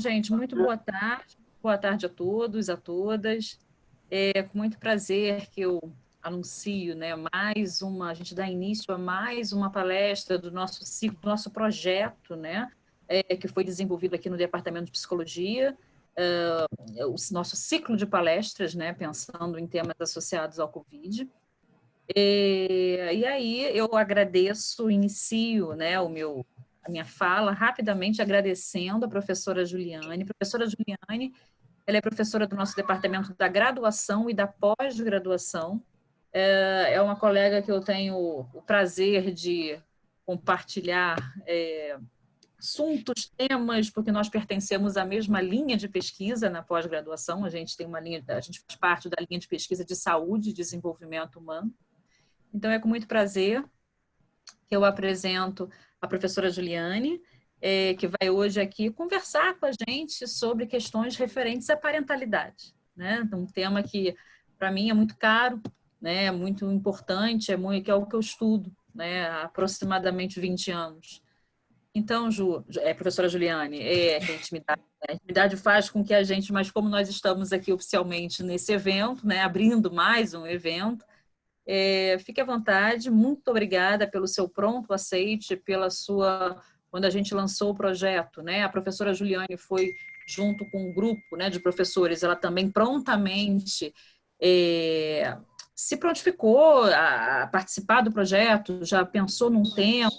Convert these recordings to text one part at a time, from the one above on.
Gente, muito boa tarde. Boa tarde a todos, a todas. É com muito prazer que eu anuncio, né, a gente dá início a mais uma palestra do nosso ciclo, do nosso projeto, né, que foi desenvolvido aqui no Departamento de Psicologia, o nosso ciclo de palestras, né, pensando em temas associados ao Covid. E aí eu agradeço, inicio, né, a minha fala rapidamente agradecendo a professora Juliane. Professora Juliane, ela é professora do nosso departamento da graduação e da pós-graduação. É uma colega que eu tenho o prazer de compartilhar assuntos, temas, porque nós pertencemos à mesma linha de pesquisa na pós-graduação. A gente faz parte da linha de pesquisa de saúde e desenvolvimento humano. Então, é com muito prazer que eu apresento a professora Juliane, que vai hoje aqui conversar com a gente sobre questões referentes à parentalidade, né? Um tema que, para mim, é muito caro, né? É muito importante, que é o que eu estudo, né? Há aproximadamente 20 anos. Então, professora Juliane, que a intimidade faz com que a gente, mas como nós estamos aqui oficialmente nesse evento, né? Abrindo mais um evento, fique à vontade, muito obrigada pelo seu pronto aceite, quando a gente lançou o projeto, né? A professora Juliane foi junto com um grupo, né, de professores, ela também prontamente se prontificou a participar do projeto, já pensou num tema.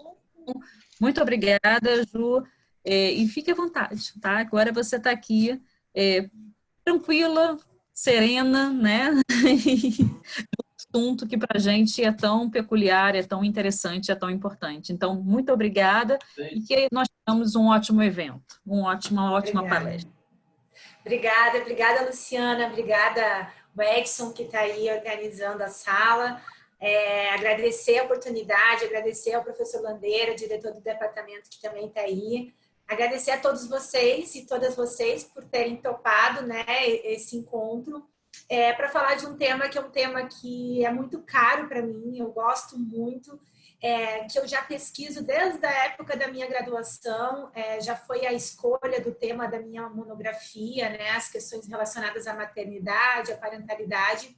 Muito obrigada, Ju, e fique à vontade, tá? Agora você está aqui tranquila, serena, né? Assunto que para a gente é tão peculiar, é tão interessante, é tão importante. Então, muito obrigada e que nós tenhamos um ótimo evento, uma ótima palestra. Obrigada, Luciana. Obrigada, o Edson, que está aí organizando a sala. Agradecer a oportunidade, agradecer ao professor Landeira, diretor do departamento, que também está aí. Agradecer a todos vocês e todas vocês por terem topado, né, esse encontro. Para falar de um tema que é um tema que é muito caro para mim, eu gosto muito, que eu já pesquiso desde a época da minha graduação, já foi a escolha do tema da minha monografia, né, as questões relacionadas à maternidade, à parentalidade,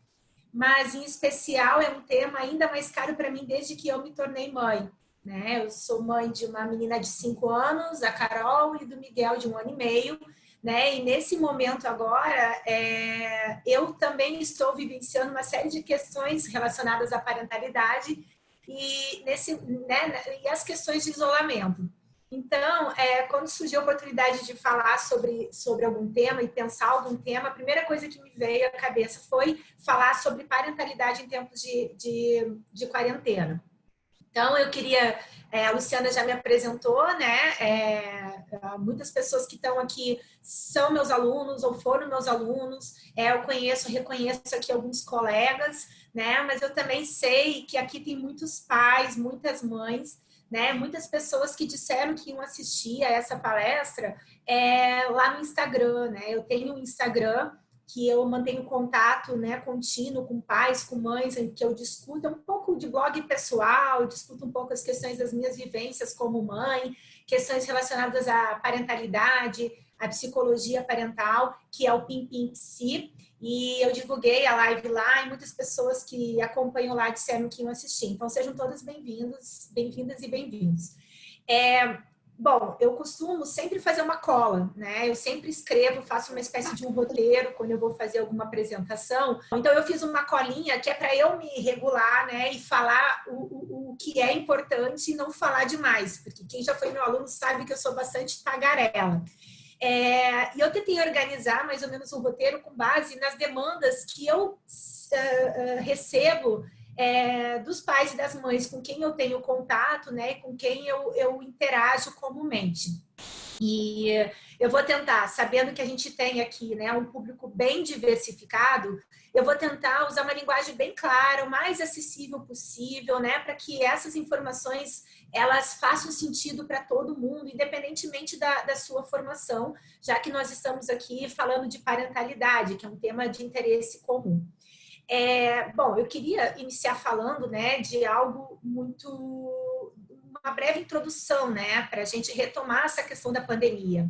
mas em especial é um tema ainda mais caro para mim desde que eu me tornei mãe. Né? Eu sou mãe de uma menina de 5 anos, a Carol, e do Miguel, de 1 ano e meio, né? E nesse momento agora, eu também estou vivenciando uma série de questões relacionadas à parentalidade e, e as questões de isolamento. Então, quando surgiu a oportunidade de falar sobre algum tema e pensar algum tema, a primeira coisa que me veio à cabeça foi falar sobre parentalidade em tempos de quarentena. Então, eu queria... a Luciana já me apresentou, né? Muitas pessoas que estão aqui são meus alunos ou foram meus alunos. Eu reconheço aqui alguns colegas, né? Mas eu também sei que aqui tem muitos pais, muitas mães, né? Muitas pessoas que disseram que iam assistir a essa palestra lá no Instagram, né? Eu tenho um Instagram que eu mantenho contato, né, contínuo com pais, com mães, em que eu discuto um pouco de blog pessoal, discuto um pouco as questões das minhas vivências como mãe, questões relacionadas à parentalidade, à psicologia parental, que é o Pim Psi, e eu divulguei a live lá e muitas pessoas que acompanham lá disseram que iam assistir. Então, sejam todas bem-vindas e bem-vindos. Bom, eu costumo sempre fazer uma cola, né? Eu sempre escrevo, faço uma espécie de um roteiro quando eu vou fazer alguma apresentação. Então, eu fiz uma colinha que é para eu me regular, né? E falar o que é importante e não falar demais, porque quem já foi meu aluno sabe que eu sou bastante tagarela. E eu tentei organizar mais ou menos um roteiro com base nas demandas que eu recebo dos pais e das mães com quem eu tenho contato, né, com quem eu interajo comumente. E eu vou tentar, sabendo que a gente tem aqui, né, um público bem diversificado, eu vou tentar usar uma linguagem bem clara, o mais acessível possível, né, para que essas informações elas façam sentido para todo mundo, independentemente da sua formação, já que nós estamos aqui falando de parentalidade, que é um tema de interesse comum. Bom, eu queria iniciar falando, né, de algo uma breve introdução, né, para a gente retomar essa questão da pandemia.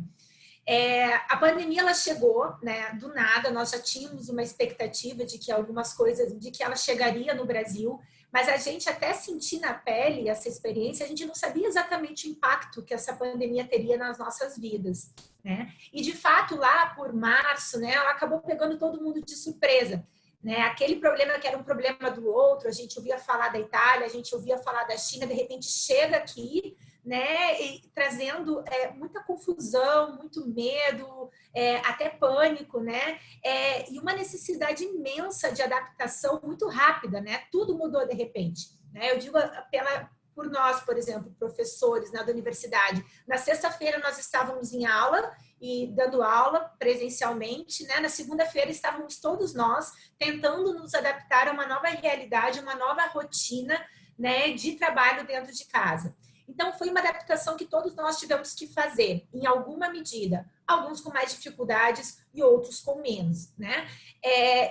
A pandemia, ela chegou, né, do nada. Nós já tínhamos uma expectativa de que algumas coisas, de que ela chegaria no Brasil, mas a gente até sentir na pele essa experiência, a gente não sabia exatamente o impacto que essa pandemia teria nas nossas vidas, né? E de fato, lá por março, né, ela acabou pegando todo mundo de surpresa, né? Aquele problema que era um problema do outro, a gente ouvia falar da Itália, a gente ouvia falar da China, de repente chega aqui, né, e trazendo muita confusão, muito medo, até pânico, né, e uma necessidade imensa de adaptação muito rápida, né, tudo mudou de repente, né, eu digo por nós, por exemplo, professores, né, da universidade, na sexta-feira nós estávamos em aula e dando aula presencialmente, né, na segunda-feira estávamos todos nós tentando nos adaptar a uma nova realidade, uma nova rotina, né, de trabalho dentro de casa. Então, foi uma adaptação que todos nós tivemos que fazer, em alguma medida. Alguns com mais dificuldades e outros com menos, né?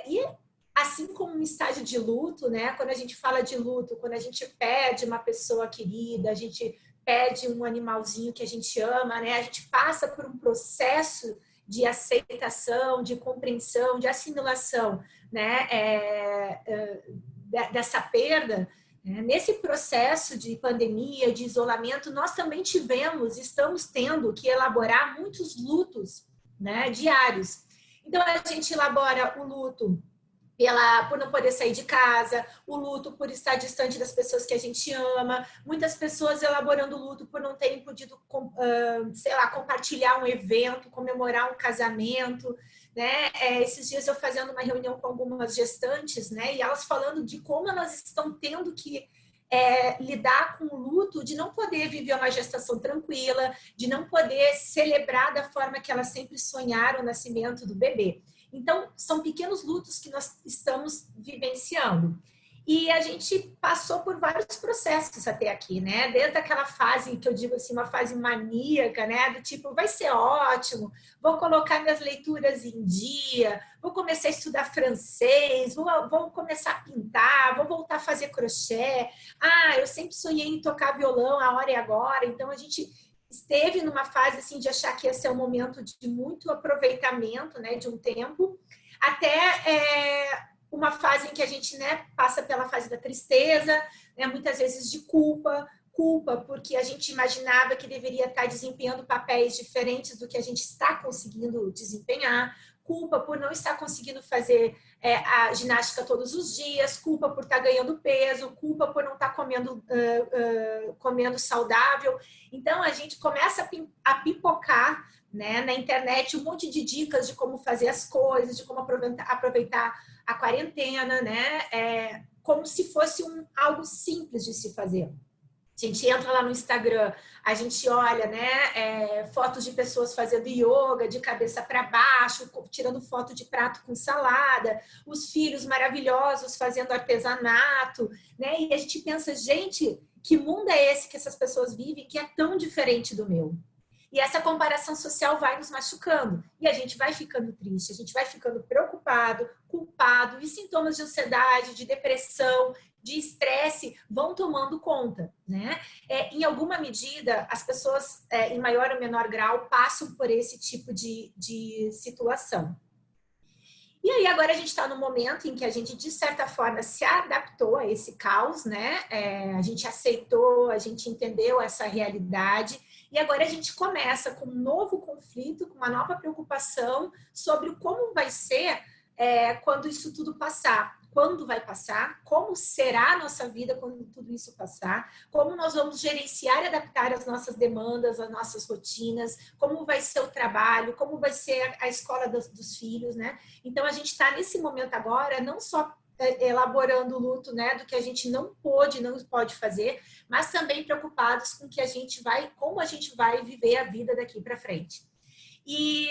E assim como um estágio de luto, né? Quando a gente fala de luto, quando a gente perde uma pessoa querida, a gente perde um animalzinho que a gente ama, né? A gente passa por um processo de aceitação, de compreensão, de assimilação, né? Dessa perda. Nesse processo de pandemia, de isolamento, nós também estamos tendo que elaborar muitos lutos, né, diários. Então, a gente elabora o luto por não poder sair de casa, o luto por estar distante das pessoas que a gente ama, muitas pessoas elaborando o luto por não terem podido, compartilhar um evento, comemorar um casamento, né? Esses dias eu fazendo uma reunião com algumas gestantes, né? E elas falando de como elas estão tendo que lidar com o luto de não poder viver uma gestação tranquila, de não poder celebrar da forma que elas sempre sonharam o nascimento do bebê. Então, são pequenos lutos que nós estamos vivenciando. E a gente passou por vários processos até aqui, né? Desde aquela fase que eu digo assim, uma fase maníaca, né? Do tipo, vai ser ótimo, vou colocar minhas leituras em dia, vou começar a estudar francês, vou começar a pintar, vou voltar a fazer crochê. Eu sempre sonhei em tocar violão, a hora é agora. Então, a gente esteve numa fase assim de achar que ia ser um momento de muito aproveitamento, né? De um tempo, até uma fase em que a gente, né, passa pela fase da tristeza, né, muitas vezes de culpa porque a gente imaginava que deveria estar desempenhando papéis diferentes do que a gente está conseguindo desempenhar, culpa por não estar conseguindo fazer a ginástica todos os dias, culpa por estar ganhando peso, culpa por não estar comendo saudável. Então, a gente começa a pipocar, né, na internet um monte de dicas de como fazer as coisas, de como aproveitar a quarentena, né? Como se fosse algo simples de se fazer. A gente entra lá no Instagram, a gente olha, né, fotos de pessoas fazendo yoga de cabeça para baixo, tirando foto de prato com salada, os filhos maravilhosos fazendo artesanato, né? E a gente pensa, gente, que mundo é esse que essas pessoas vivem que é tão diferente do meu? E essa comparação social vai nos machucando. E a gente vai ficando triste, a gente vai ficando preocupado, culpado, e sintomas de ansiedade, de depressão, de estresse vão tomando conta, né? Em alguma medida, as pessoas, em maior ou menor grau, passam por esse tipo de situação. E aí agora a gente está no momento em que a gente, de certa forma, se adaptou a esse caos, né? A gente aceitou, a gente entendeu essa realidade e agora a gente começa com um novo conflito, com uma nova preocupação sobre como vai ser quando isso tudo passar. Quando vai passar, como será a nossa vida quando tudo isso passar, como nós vamos gerenciar e adaptar as nossas demandas, as nossas rotinas, como vai ser o trabalho, como vai ser a escola dos filhos, né? Então, a gente está nesse momento agora, não só elaborando o luto, né, do que a gente não pode fazer, mas também preocupados com como a gente vai viver a vida daqui para frente. E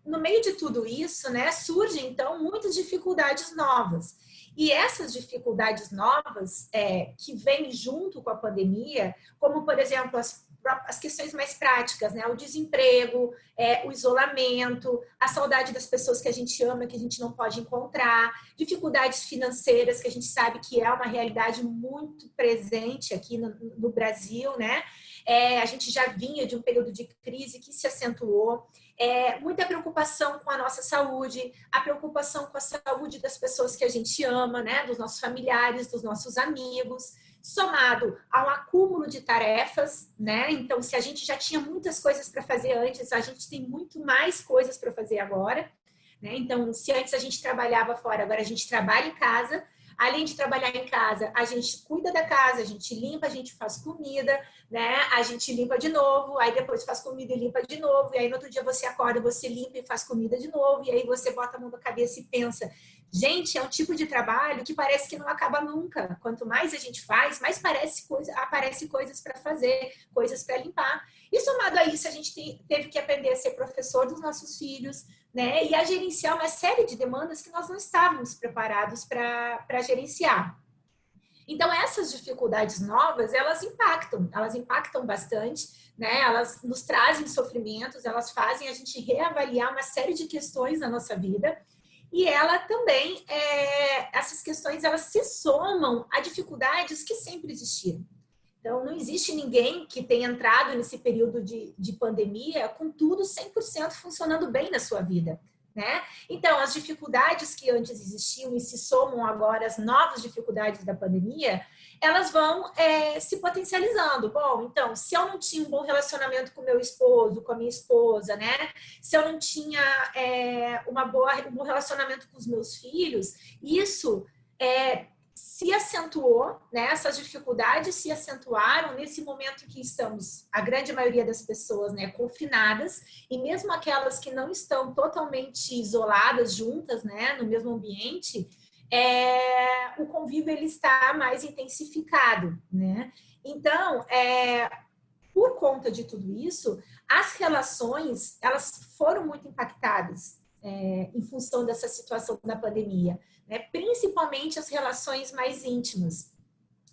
no meio de tudo isso, né, surgem então muitas dificuldades novas. E essas dificuldades novas que vêm junto com a pandemia, como, por exemplo, as questões mais práticas, né? O desemprego, o isolamento, a saudade das pessoas que a gente ama, que a gente não pode encontrar, dificuldades financeiras, que a gente sabe que é uma realidade muito presente aqui no Brasil, né? A gente já vinha de um período de crise que se acentuou, muita preocupação com a nossa saúde, a preocupação com a saúde das pessoas que a gente ama, né? Dos nossos familiares, dos nossos amigos, somado ao acúmulo de tarefas, né? Então, se a gente já tinha muitas coisas para fazer antes, a gente tem muito mais coisas para fazer agora, né? Então, se antes a gente trabalhava fora, agora a gente trabalha em casa. Além de trabalhar em casa, a gente cuida da casa, a gente limpa, a gente faz comida, né? A gente limpa de novo, aí depois faz comida e limpa de novo, e aí no outro dia você acorda, você limpa e faz comida de novo, e aí você bota a mão na cabeça e pensa, gente, é um tipo de trabalho que parece que não acaba nunca. Quanto mais a gente faz, mais aparece coisas para fazer, coisas para limpar. E somado a isso, a gente teve que aprender a ser professor dos nossos filhos, né? E a gerenciar uma série de demandas que nós não estávamos preparados para gerenciar. Então, essas dificuldades novas, elas impactam bastante, né? Elas nos trazem sofrimentos, elas fazem a gente reavaliar uma série de questões na nossa vida. E ela também, essas questões, elas se somam a dificuldades que sempre existiram. Então, não existe ninguém que tenha entrado nesse período de pandemia com tudo 100% funcionando bem na sua vida, né? Então, as dificuldades que antes existiam e se somam agora às novas dificuldades da pandemia, elas vão se potencializando. Bom, então, se eu não tinha um bom relacionamento com meu esposo, com a minha esposa, né? Se eu não tinha um bom relacionamento com os meus filhos, isso se acentuou, né? Essas dificuldades se acentuaram nesse momento em que estamos, a grande maioria das pessoas, né, confinadas, e mesmo aquelas que não estão totalmente isoladas, juntas, né, no mesmo ambiente, o convívio ele está mais intensificado, né? Então, por conta de tudo isso, as relações, elas foram muito impactadas em função dessa situação da pandemia, né? Principalmente as relações mais íntimas.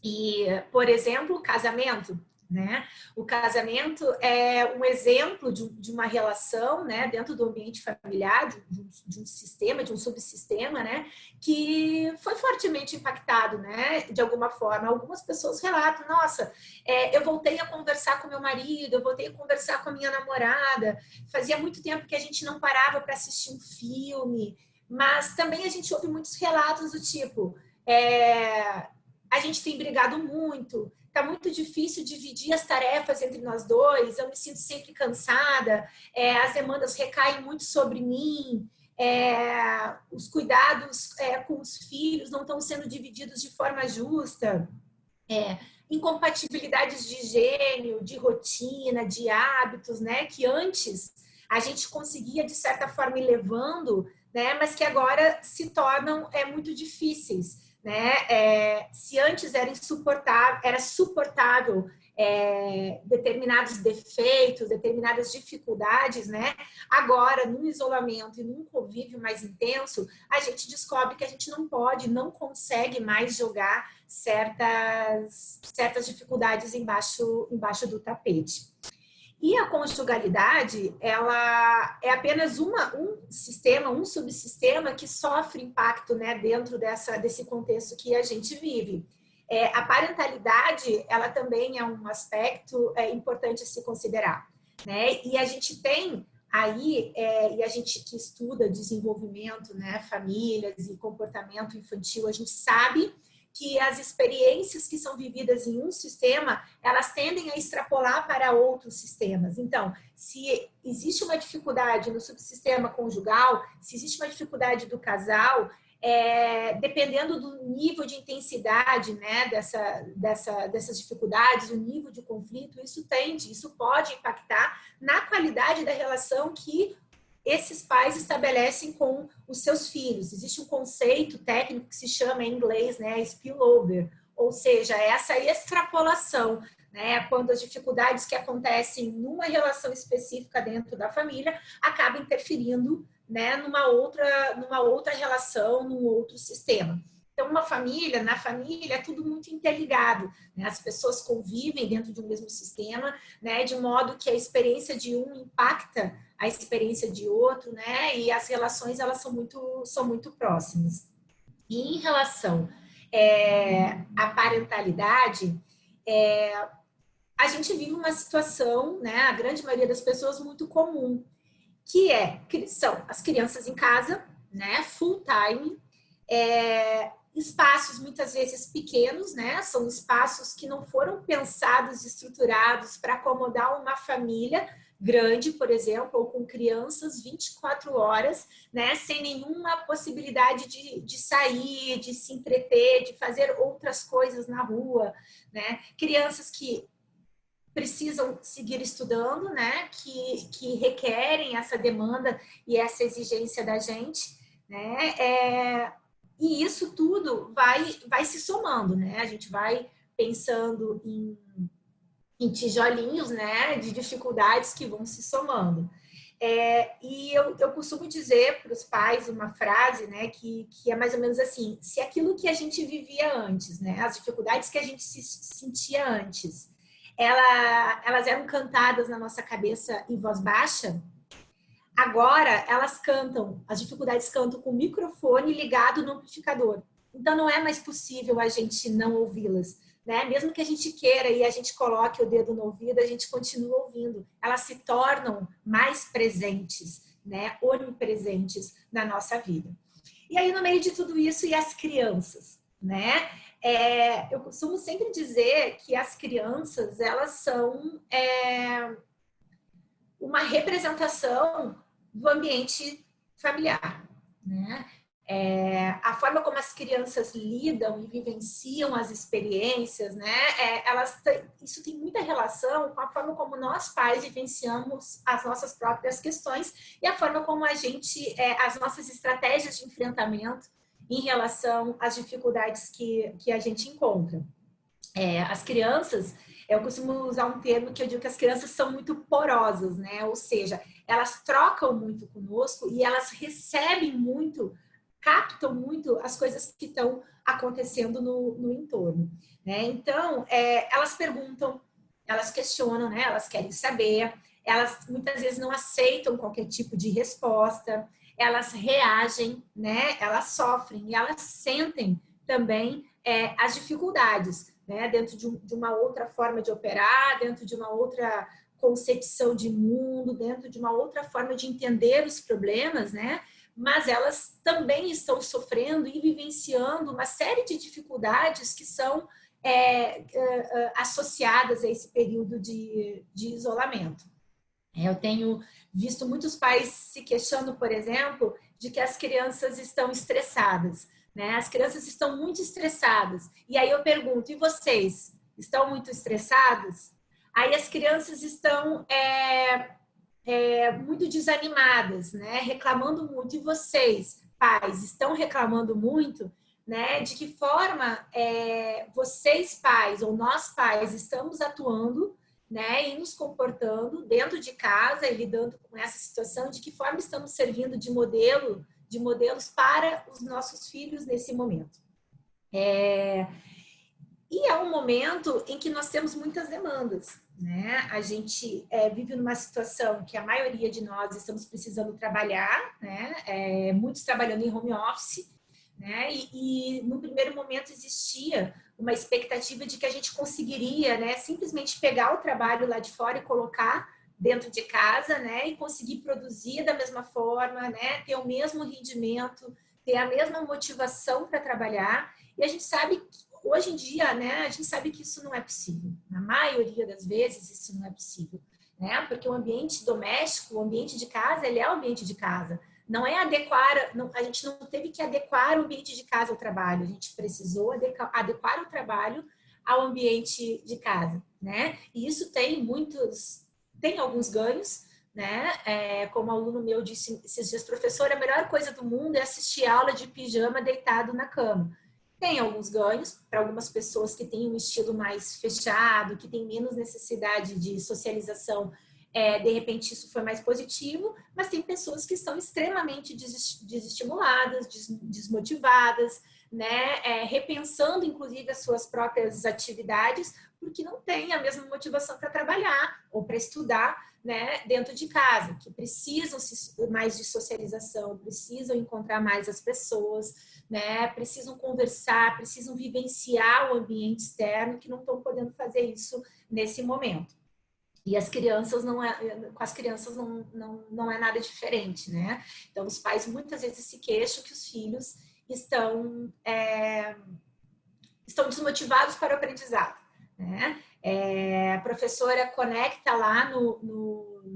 E, por exemplo, o casamento, né? O casamento é um exemplo de uma relação, né, dentro do ambiente familiar, de um sistema, de um subsistema, né, que foi fortemente impactado, né, de alguma forma. Algumas pessoas relatam, nossa, eu voltei a conversar com meu marido, eu voltei a conversar com a minha namorada, fazia muito tempo que a gente não parava para assistir um filme, mas também a gente ouve muitos relatos do tipo, a gente tem brigado muito, tá muito difícil dividir as tarefas entre nós dois, eu me sinto sempre cansada, as demandas recaem muito sobre mim, os cuidados com os filhos não estão sendo divididos de forma justa, incompatibilidades de gênio, de rotina, de hábitos, né, que antes a gente conseguia, de certa forma, ir levando, né, mas que agora se tornam muito difíceis. Né? Se antes era suportável determinados defeitos, determinadas dificuldades, né? Agora, num isolamento e num convívio mais intenso, a gente descobre que a gente não consegue mais jogar certas dificuldades embaixo do tapete. E a conjugalidade, ela é apenas um sistema, um subsistema que sofre impacto, né, dentro desse contexto que a gente vive. A parentalidade, ela também é um aspecto importante a se considerar, né? E a gente tem aí, e a gente que estuda desenvolvimento, né, famílias e comportamento infantil, a gente sabe que as experiências que são vividas em um sistema, elas tendem a extrapolar para outros sistemas. Então, se existe uma dificuldade no subsistema conjugal, se existe uma dificuldade do casal, dependendo do nível de intensidade, né, dessas dificuldades, o nível de conflito, isso pode impactar na qualidade da relação que esses pais estabelecem com os seus filhos. Existe um conceito técnico que se chama em inglês, né, spillover, ou seja, essa extrapolação, né, quando as dificuldades que acontecem numa relação específica dentro da família acabam interferindo, né, numa outra relação, num outro sistema. Então, na família é tudo muito interligado, né? As pessoas convivem dentro de um mesmo sistema, né, de modo que a experiência de um impacta a experiência de outro, né? E as relações, elas são muito próximas. E em relação à parentalidade, a gente vive uma situação, né, a grande maioria das pessoas, muito comum, que são as crianças em casa, né, full time, espaços muitas vezes pequenos, né, são espaços que não foram pensados e estruturados para acomodar uma família grande, por exemplo, ou com crianças 24 horas, né, sem nenhuma possibilidade de sair, de se entreter, de fazer outras coisas na rua, né, crianças que precisam seguir estudando, né, que requerem essa demanda e essa exigência da gente, né, e isso tudo vai se somando, né, a gente vai pensando em tijolinhos, né, de dificuldades que vão se somando. E eu costumo dizer para os pais uma frase, né, que é mais ou menos assim: se aquilo que a gente vivia antes, né, as dificuldades que a gente se sentia antes, elas eram cantadas na nossa cabeça em voz baixa, agora elas cantam, as dificuldades cantam com o microfone ligado no amplificador. Então não é mais possível a gente não ouvi-las, né? Mesmo que a gente queira e a gente coloque o dedo no ouvido, a gente continua ouvindo. Elas se tornam mais presentes, né? Onipresentes na nossa vida. E aí no meio de tudo isso, e as crianças, né? Eu costumo sempre dizer que as crianças, elas são uma representação do ambiente familiar, né? A forma como as crianças lidam e vivenciam as experiências, né? Isso tem muita relação com a forma como nós pais vivenciamos as nossas próprias questões e a forma como as nossas estratégias de enfrentamento em relação às dificuldades que a gente encontra. As crianças, eu costumo usar um termo que eu digo que as crianças são muito porosas, né? Ou seja, elas trocam muito conosco e elas recebem muito, captam muito as coisas que estão acontecendo no entorno, né? Então, elas perguntam, elas questionam, né? Elas querem saber, elas muitas vezes não aceitam qualquer tipo de resposta, elas reagem, né? Elas sofrem e elas sentem também as dificuldades, né? Dentro de uma outra forma de operar, dentro de uma outra concepção de mundo, dentro de uma outra forma de entender os problemas, né? Mas elas também estão sofrendo e vivenciando uma série de dificuldades que são associadas a esse período de isolamento. Eu tenho visto muitos pais se queixando, por exemplo, de que as crianças estão estressadas, né? As crianças estão muito estressadas. E aí eu pergunto, e vocês? Estão muito estressados? Aí as crianças estão muito desanimadas, né? Reclamando muito. E vocês, pais, estão reclamando muito, né? De que forma vocês, pais, ou nós, pais, estamos atuando, né, e nos comportando dentro de casa e lidando com essa situação, de que forma estamos servindo de modelos para os nossos filhos nesse momento. E é um momento em que nós temos muitas demandas, né? A gente vive numa situação que a maioria de nós estamos precisando trabalhar, né? Muitos trabalhando em home office, né? E no primeiro momento existia uma expectativa de que a gente conseguiria, né, simplesmente pegar o trabalho lá de fora e colocar dentro de casa, né, e conseguir produzir da mesma forma, né, ter o mesmo rendimento, ter a mesma motivação para trabalhar. E a gente sabe que hoje em dia, né, a gente sabe que isso não é possível. Na maioria das vezes isso não é possível, né? Porque o ambiente doméstico, o ambiente de casa, ele é o ambiente de casa. Não é a gente não teve que adequar o ambiente de casa ao trabalho, a gente precisou adequar o trabalho ao ambiente de casa, né? E isso tem alguns ganhos, né? Como um aluno meu disse esses dias, professor, a melhor coisa do mundo é assistir aula de pijama deitado na cama. Tem alguns ganhos para algumas pessoas que têm um estilo mais fechado, que têm menos necessidade de socialização. De repente isso foi mais positivo, mas tem pessoas que estão extremamente desestimuladas, desmotivadas, né? Repensando inclusive as suas próprias atividades, porque não tem a mesma motivação para trabalhar ou para estudar, né, dentro de casa, que precisam mais de socialização, precisam encontrar mais as pessoas, né, precisam conversar, precisam vivenciar o ambiente externo, que não estão podendo fazer isso nesse momento. E as crianças com as crianças não é nada diferente, né? Então, os pais muitas vezes se queixam que os filhos estão desmotivados para o aprendizado, né? A professora conecta lá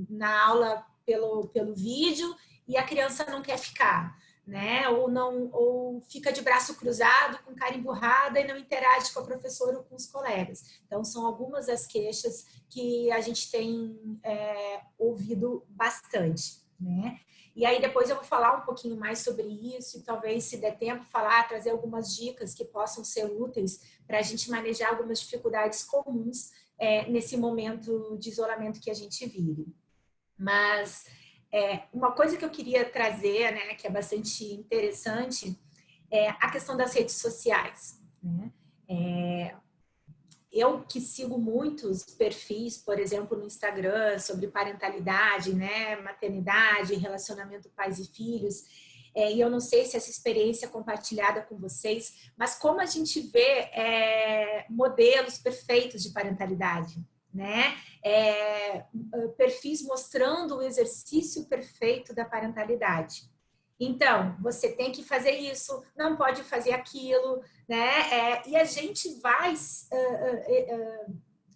na aula pelo vídeo e a criança não quer ficar, né? Ou fica de braço cruzado, com cara emburrada e não interage com a professora ou com os colegas. Então, são algumas das queixas que a gente tem ouvido bastante, né? E aí depois eu vou falar um pouquinho mais sobre isso e talvez, se der tempo, trazer algumas dicas que possam ser úteis para a gente manejar algumas dificuldades comuns nesse momento de isolamento que a gente vive. Mas uma coisa que eu queria trazer, né, que é bastante interessante, é a questão das redes sociais, né? Eu que sigo muitos perfis, por exemplo, no Instagram, sobre parentalidade, né, maternidade, relacionamento pais e filhos, e eu não sei se essa experiência é compartilhada com vocês, mas como a gente vê modelos perfeitos de parentalidade, né? Perfis mostrando o exercício perfeito da parentalidade. Então, você tem que fazer isso, não pode fazer aquilo, né? E a gente vai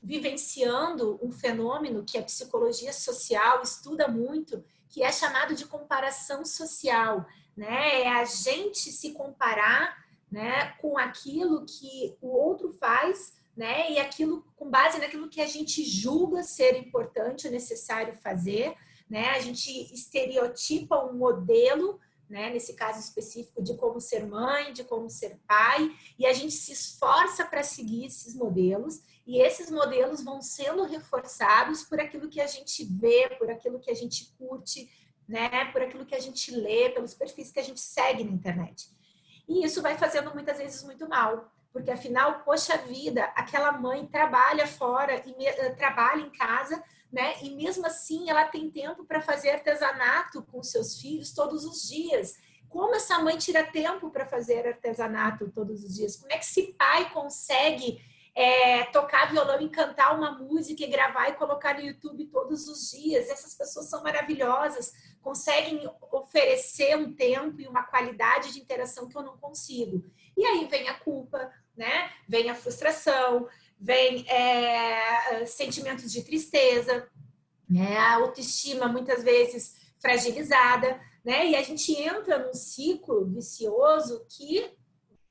vivenciando um fenômeno que a psicologia social estuda muito, que é chamado de comparação social, né? É a gente se comparar, né, com aquilo que o outro faz, né? E aquilo com base naquilo que a gente julga ser importante ou necessário fazer, né? A gente estereotipa um modelo, né, nesse caso específico de como ser mãe, de como ser pai, e a gente se esforça para seguir esses modelos, e esses modelos vão sendo reforçados por aquilo que a gente vê, por aquilo que a gente curte, né, por aquilo que a gente lê, pelos perfis que a gente segue na internet. E isso vai fazendo muitas vezes muito mal, porque afinal, poxa vida, aquela mãe trabalha fora e trabalha em casa, né? E mesmo assim ela tem tempo para fazer artesanato com seus filhos todos os dias. Como essa mãe tira tempo para fazer artesanato todos os dias? Como é que esse pai consegue tocar violão e cantar uma música e gravar e colocar no YouTube todos os dias? Essas pessoas são maravilhosas, conseguem oferecer um tempo e uma qualidade de interação que eu não consigo. E aí vem a culpa, né? Vem a frustração, vem sentimentos de tristeza, né? A autoestima muitas vezes fragilizada, né? E a gente entra num ciclo vicioso que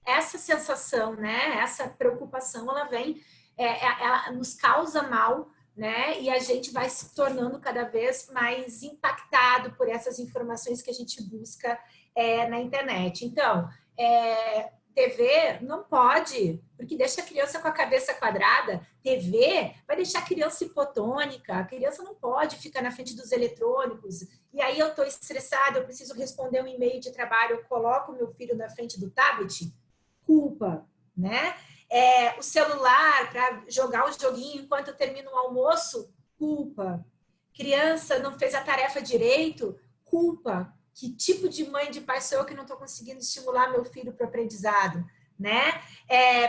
essa sensação, né? Essa preocupação, ela vem, ela nos causa mal, né? E a gente vai se tornando cada vez mais impactado por essas informações que a gente busca na internet. Então, TV não pode, porque deixa a criança com a cabeça quadrada. TV vai deixar a criança hipotônica. A criança não pode ficar na frente dos eletrônicos. E aí eu estou estressada, eu preciso responder um e-mail de trabalho, eu coloco o meu filho na frente do tablet. Culpa, né? O celular para jogar o joguinho enquanto eu termino o almoço. Culpa. Criança não fez a tarefa direito. Culpa. Que tipo de mãe, de pai sou eu que não estou conseguindo estimular meu filho para o aprendizado, né?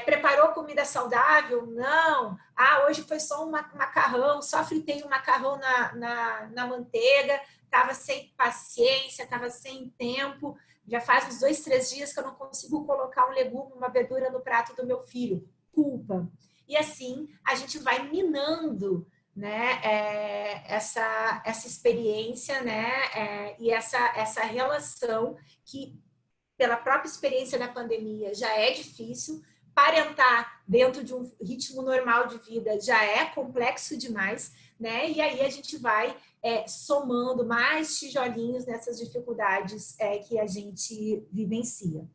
Preparou comida saudável? Não. Hoje foi só um macarrão, só fritei um macarrão na manteiga, estava sem paciência, estava sem tempo, já faz uns 2, 3 dias que eu não consigo colocar um legume, uma verdura no prato do meu filho. Culpa. E assim, a gente vai minando, né, essa experiência, né, e essa relação que, pela própria experiência da pandemia, já é difícil. Parentar dentro de um ritmo normal de vida já é complexo demais, né, e aí a gente vai somando mais tijolinhos nessas dificuldades que a gente vivencia.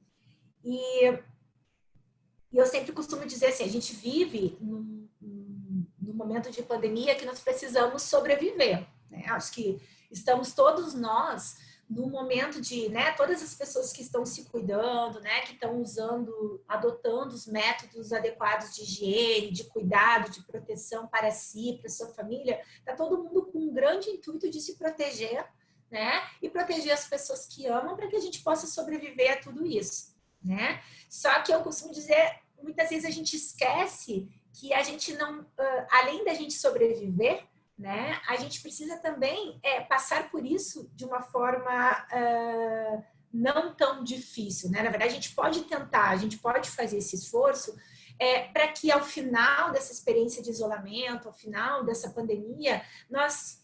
E eu sempre costumo dizer assim, a gente vive num momento de pandemia que nós precisamos sobreviver, né? Acho que estamos todos nós no momento de, né, todas as pessoas que estão se cuidando, né, que estão adotando os métodos adequados de higiene, de cuidado, de proteção para si, para sua família, está todo mundo com um grande intuito de se proteger, né, e proteger as pessoas que amam para que a gente possa sobreviver a tudo isso, né? Só que eu costumo dizer, muitas vezes a gente esquece que a gente não, além da gente sobreviver, né, a gente precisa também passar por isso de uma forma não tão difícil, né? Na verdade, a gente pode tentar, a gente pode fazer esse esforço para que ao final dessa experiência de isolamento, ao final dessa pandemia, nós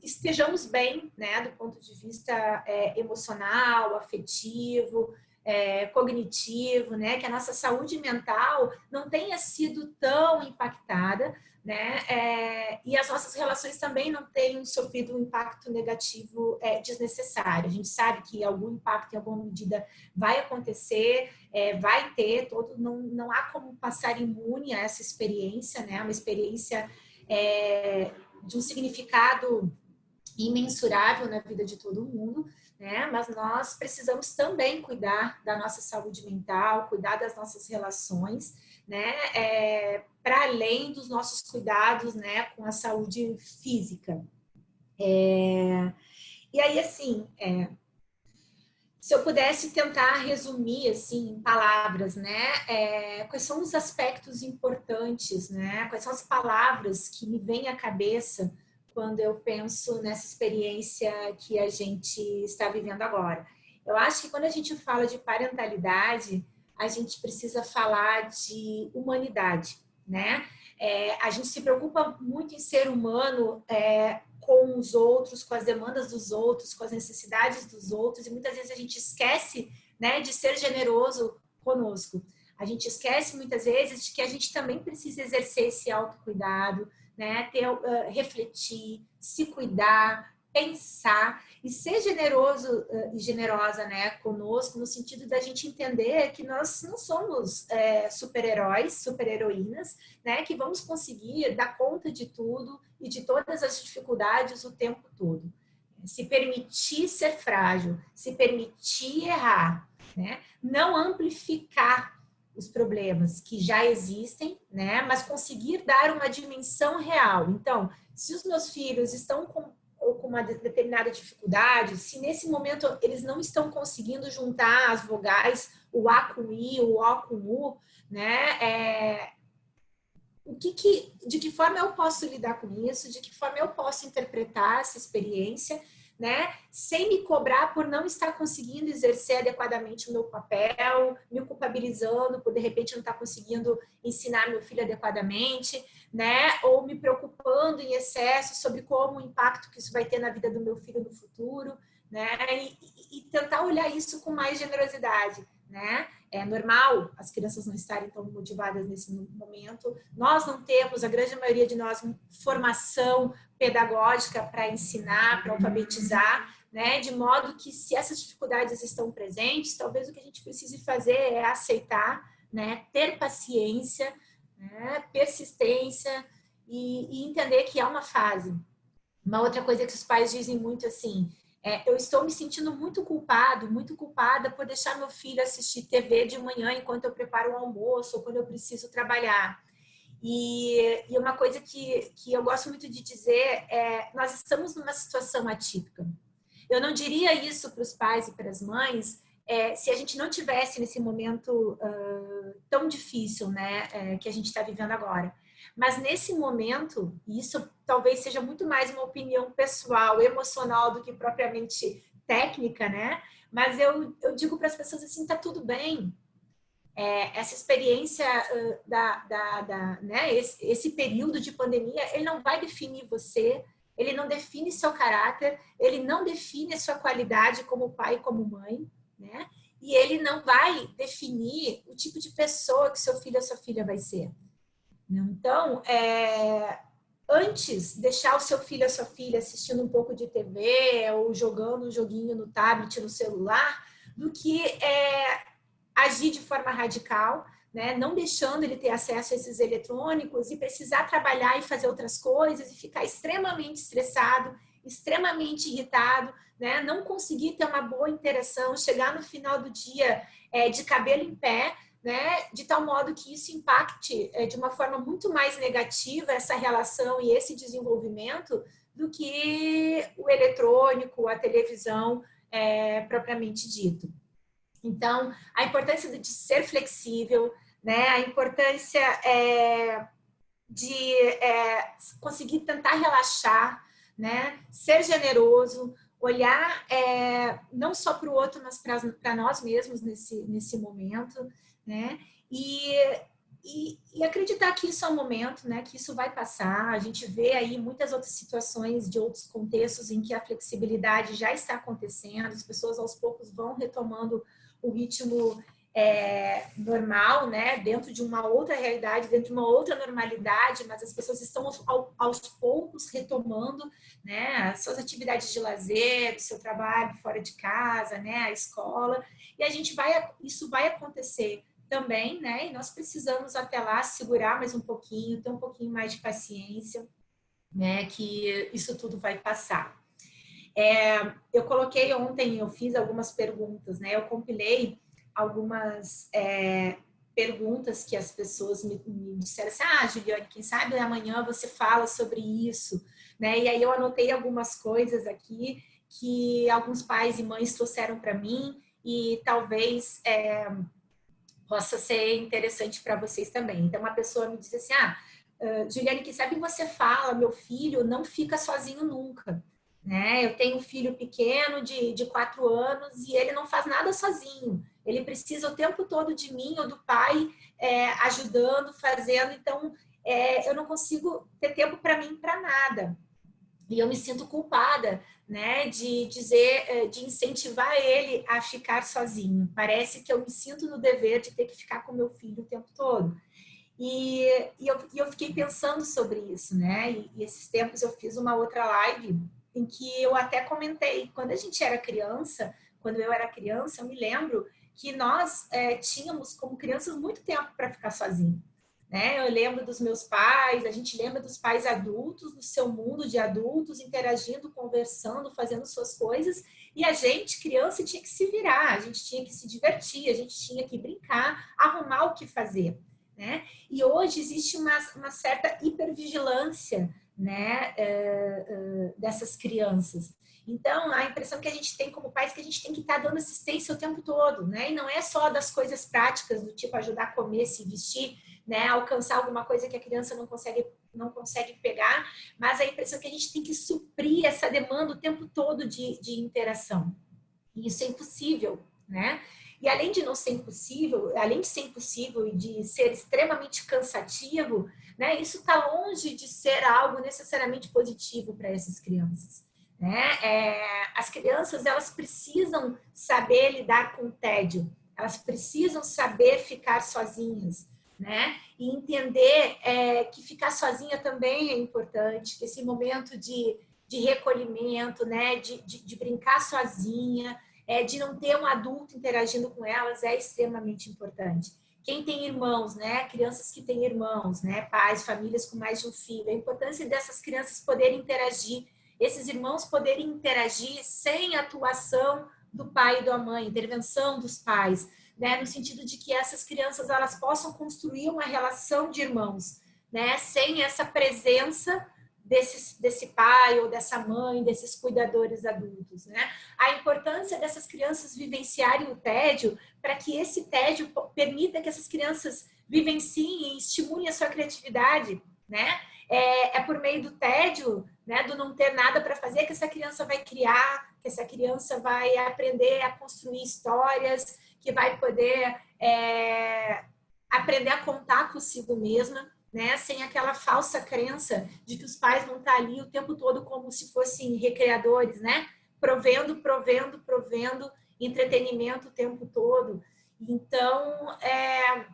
estejamos bem, né, do ponto de vista emocional, afetivo, cognitivo, né, que a nossa saúde mental não tenha sido tão impactada, né, e as nossas relações também não tenham sofrido um impacto negativo desnecessário. A gente sabe que algum impacto, em alguma medida, vai acontecer, vai ter, não há como passar imune a essa experiência, né, uma experiência de um significado imensurável na vida de todo mundo, né? Mas nós precisamos também cuidar da nossa saúde mental, cuidar das nossas relações, né? Para além dos nossos cuidados, né, com a saúde física. E aí, assim, se eu pudesse tentar resumir, assim, em palavras, né, quais são os aspectos importantes, né? Quais são as palavras que me vêm à cabeça quando eu penso nessa experiência que a gente está vivendo agora? Eu acho que quando a gente fala de parentalidade, a gente precisa falar de humanidade, né? A gente se preocupa muito em ser humano com os outros, com as demandas dos outros, com as necessidades dos outros, e muitas vezes a gente esquece, né, de ser generoso conosco. A gente esquece muitas vezes de que a gente também precisa exercer esse autocuidado, né, refletir, se cuidar, pensar e ser generoso e generosa, né, conosco, no sentido da gente entender que nós não somos super-heróis, super-heroínas, né, que vamos conseguir dar conta de tudo e de todas as dificuldades o tempo todo. Se permitir ser frágil, se permitir errar, né, não amplificar os problemas que já existem, né, mas conseguir dar uma dimensão real. Então, se os meus filhos estão com uma determinada dificuldade, se nesse momento eles não estão conseguindo juntar as vogais, o A com I, o O com U, né, de que forma eu posso lidar com isso, de que forma eu posso interpretar essa experiência, né, sem me cobrar por não estar conseguindo exercer adequadamente o meu papel, me culpabilizando por de repente não estar conseguindo ensinar meu filho adequadamente, né, ou me preocupando em excesso sobre como o impacto que isso vai ter na vida do meu filho no futuro, né, e tentar olhar isso com mais generosidade, né. É normal as crianças não estarem tão motivadas nesse momento. Nós não temos, a grande maioria de nós, formação pedagógica para ensinar, para alfabetizar, né? De modo que, se essas dificuldades estão presentes, talvez o que a gente precise fazer é aceitar, né? Ter paciência, né? Persistência e entender que é uma fase. Uma outra coisa que os pais dizem muito assim: eu estou me sentindo muito culpado, muito culpada por deixar meu filho assistir TV de manhã enquanto eu preparo o almoço ou quando eu preciso trabalhar. E uma coisa que eu gosto muito de dizer nós estamos numa situação atípica. Eu não diria isso para os pais e para as mães se a gente não tivesse nesse momento tão difícil, né, que a gente está vivendo agora. Mas nesse momento, e isso talvez seja muito mais uma opinião pessoal, emocional, do que propriamente técnica, né? Mas eu digo para as pessoas assim, tá tudo bem. Essa experiência né, esse período de pandemia, ele não vai definir você, ele não define seu caráter, ele não define a sua qualidade como pai e como mãe, né? E ele não vai definir o tipo de pessoa que seu filho ou sua filha vai ser. Então, antes, deixar o seu filho ou a sua filha assistindo um pouco de TV ou jogando um joguinho no tablet, no celular, do que agir de forma radical, né? Não deixando ele ter acesso a esses eletrônicos e precisar trabalhar e fazer outras coisas e ficar extremamente estressado, extremamente irritado, né? Não conseguir ter uma boa interação, chegar no final do dia de cabelo em pé, né, de tal modo que isso impacte de uma forma muito mais negativa essa relação e esse desenvolvimento do que o eletrônico, a televisão propriamente dito. Então, a importância de ser flexível, né, a importância de conseguir tentar relaxar, né? Ser generoso, olhar não só para o outro, mas para nós mesmos nesse momento, né? E acreditar que isso é um momento, né? Que isso vai passar. A gente vê aí muitas outras situações de outros contextos em que a flexibilidade já está acontecendo, as pessoas aos poucos vão retomando o ritmo normal, né? Dentro de uma outra realidade, dentro de uma outra normalidade, mas as pessoas estão aos poucos retomando, né? As suas atividades de lazer, o seu trabalho fora de casa, né? A escola, e isso vai acontecer também, né? E nós precisamos até lá segurar mais um pouquinho, ter um pouquinho mais de paciência, né? Que isso tudo vai passar. Eu coloquei ontem, eu fiz algumas perguntas, né? Eu compilei algumas perguntas que as pessoas me disseram assim, Juliane, quem sabe amanhã você fala sobre isso, né? E aí eu anotei algumas coisas aqui que alguns pais e mães trouxeram para mim e talvez possa ser interessante para vocês também. Então, uma pessoa me disse assim, Juliane, quem sabe você fala, meu filho não fica sozinho nunca, né? Eu tenho um filho pequeno de 4 anos e ele não faz nada sozinho. Ele precisa o tempo todo de mim ou do pai ajudando, fazendo. Então, eu não consigo ter tempo para mim, para nada. E eu me sinto culpada, né, de dizer, de incentivar ele a ficar sozinho. Parece que eu me sinto no dever de ter que ficar com meu filho o tempo todo. E eu fiquei pensando sobre isso, né? E esses tempos eu fiz uma outra live em que eu até comentei, quando a gente era criança, quando eu era criança, eu me lembro que nós tínhamos como crianças muito tempo para ficar sozinho. Né? Eu lembro dos meus pais, a gente lembra dos pais adultos, do seu mundo de adultos, interagindo, conversando, fazendo suas coisas, e a gente, criança, tinha que se virar, a gente tinha que se divertir, a gente tinha que brincar, arrumar o que fazer. Né? E hoje existe uma certa hipervigilância, né, dessas crianças. Então, a impressão que a gente tem como pais é que a gente tem que estar dando assistência o tempo todo, né? E não é só das coisas práticas, do tipo ajudar a comer, se vestir, né? Alcançar alguma coisa que a criança não consegue pegar, mas a impressão é que a gente tem que suprir essa demanda o tempo todo de interação. E isso é impossível, né? E além de não ser impossível, além de ser impossível e de ser extremamente cansativo, né? Isso está longe de ser algo necessariamente positivo para essas crianças. Né? As crianças, elas precisam saber lidar com o tédio, elas precisam saber ficar sozinhas, né? E entender que ficar sozinha também é importante, que esse momento de recolhimento, né? De brincar sozinha, de não ter um adulto interagindo com elas é extremamente importante. Quem tem irmãos, né? Crianças que têm irmãos, né? Pais, famílias com mais de um filho, a importância dessas crianças poderem interagir, esses irmãos poderem interagir sem atuação do pai e da mãe, intervenção dos pais, né? No sentido de que essas crianças elas possam construir uma relação de irmãos, né? Sem essa presença desse pai ou dessa mãe, desses cuidadores adultos, né? A importância dessas crianças vivenciarem o tédio para que esse tédio permita que essas crianças vivenciem e estimulem a sua criatividade, né? É por meio do tédio, né, do não ter nada para fazer, que essa criança vai criar, que essa criança vai aprender a construir histórias, que vai poder aprender a contar consigo mesma, né, sem aquela falsa crença de que os pais vão estar ali o tempo todo como se fossem recreadores, né, provendo entretenimento o tempo todo. Então, é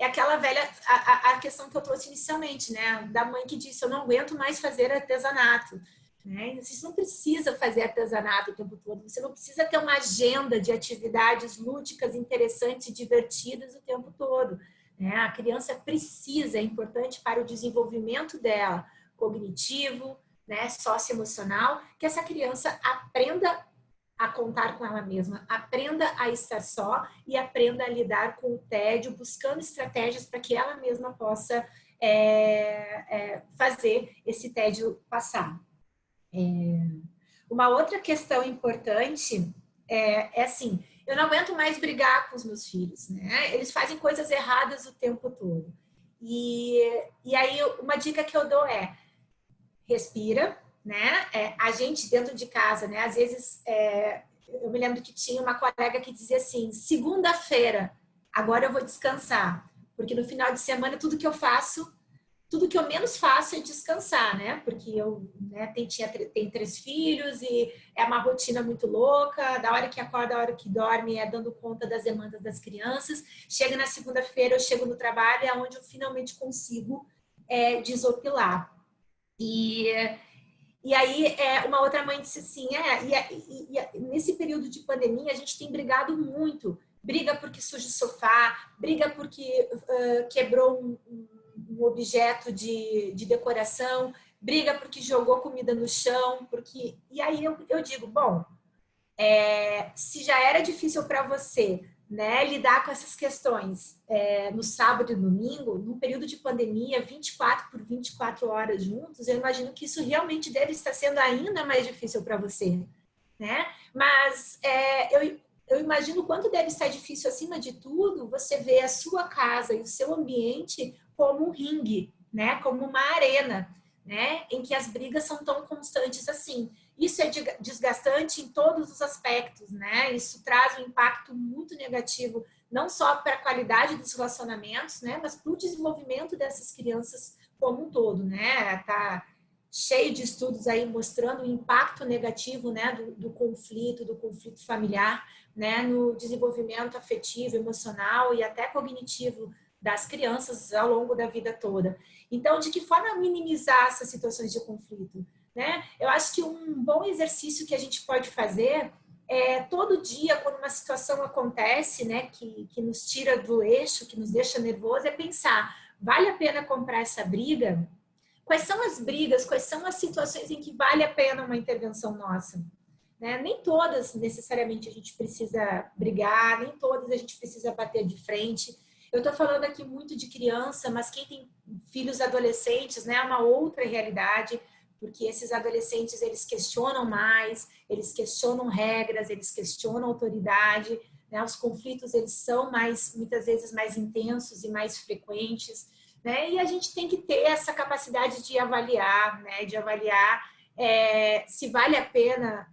aquela velha, a questão que eu trouxe inicialmente, né? Da mãe que disse, eu não aguento mais fazer artesanato. Né? Você não precisa fazer artesanato o tempo todo, você não precisa ter uma agenda de atividades lúdicas, interessantes e divertidas o tempo todo. Né? A criança precisa, é importante para o desenvolvimento dela, cognitivo, né? Socioemocional, que essa criança aprenda a contar com ela mesma, aprenda a estar só e aprenda a lidar com o tédio, buscando estratégias para que ela mesma possa fazer esse tédio passar. Uma outra questão importante é assim, eu não aguento mais brigar com os meus filhos, né? Eles fazem coisas erradas o tempo todo. E aí, uma dica que eu dou é respira, né? A gente dentro de casa, né? Às vezes, eu me lembro que tinha uma colega que dizia assim, segunda-feira, agora eu vou descansar, porque no final de semana tudo que eu menos faço é descansar, né? Porque eu tenho 3 filhos e é uma rotina muito louca, da hora que acorda, da hora que dorme, dando conta das demandas das crianças. Chega na segunda-feira, eu chego no trabalho, é onde eu finalmente consigo desopilar. E aí, uma outra mãe disse assim, nesse período de pandemia, a gente tem brigado muito. Briga porque suja o sofá, briga porque quebrou um objeto de decoração, briga porque jogou comida no chão, porque... E aí eu digo, bom, se já era difícil para você, né, lidar com essas questões no sábado e domingo, num período de pandemia, 24 por 24 horas juntos, eu imagino que isso realmente deve estar sendo ainda mais difícil para você, né? Mas eu imagino o quanto deve estar difícil, acima de tudo, você ver a sua casa e o seu ambiente como um ringue, né? Como uma arena, né? Em que as brigas são tão constantes assim. Isso é desgastante em todos os aspectos, né? Isso traz um impacto muito negativo, não só para a qualidade dos relacionamentos, né? Mas para o desenvolvimento dessas crianças como um todo, né? Tá cheio de estudos aí mostrando o impacto negativo, né? Do conflito familiar, né? No desenvolvimento afetivo, emocional e até cognitivo das crianças ao longo da vida toda. Então, de que forma minimizar essas situações de conflito? Né? Eu acho que um bom exercício que a gente pode fazer todo dia, quando uma situação acontece, né, que nos tira do eixo, que nos deixa nervoso, é pensar, vale a pena comprar essa briga? Quais são as brigas, quais são as situações em que vale a pena uma intervenção nossa? Né? Nem todas, necessariamente, a gente precisa brigar, nem todas a gente precisa bater de frente. Eu estou falando aqui muito de criança, mas quem tem filhos adolescentes, né, é uma outra realidade, porque esses adolescentes, eles questionam mais, eles questionam regras, eles questionam autoridade, né? Os conflitos, eles são muitas vezes mais intensos e mais frequentes, né? E a gente tem que ter essa capacidade de avaliar, né? De avaliar se vale a pena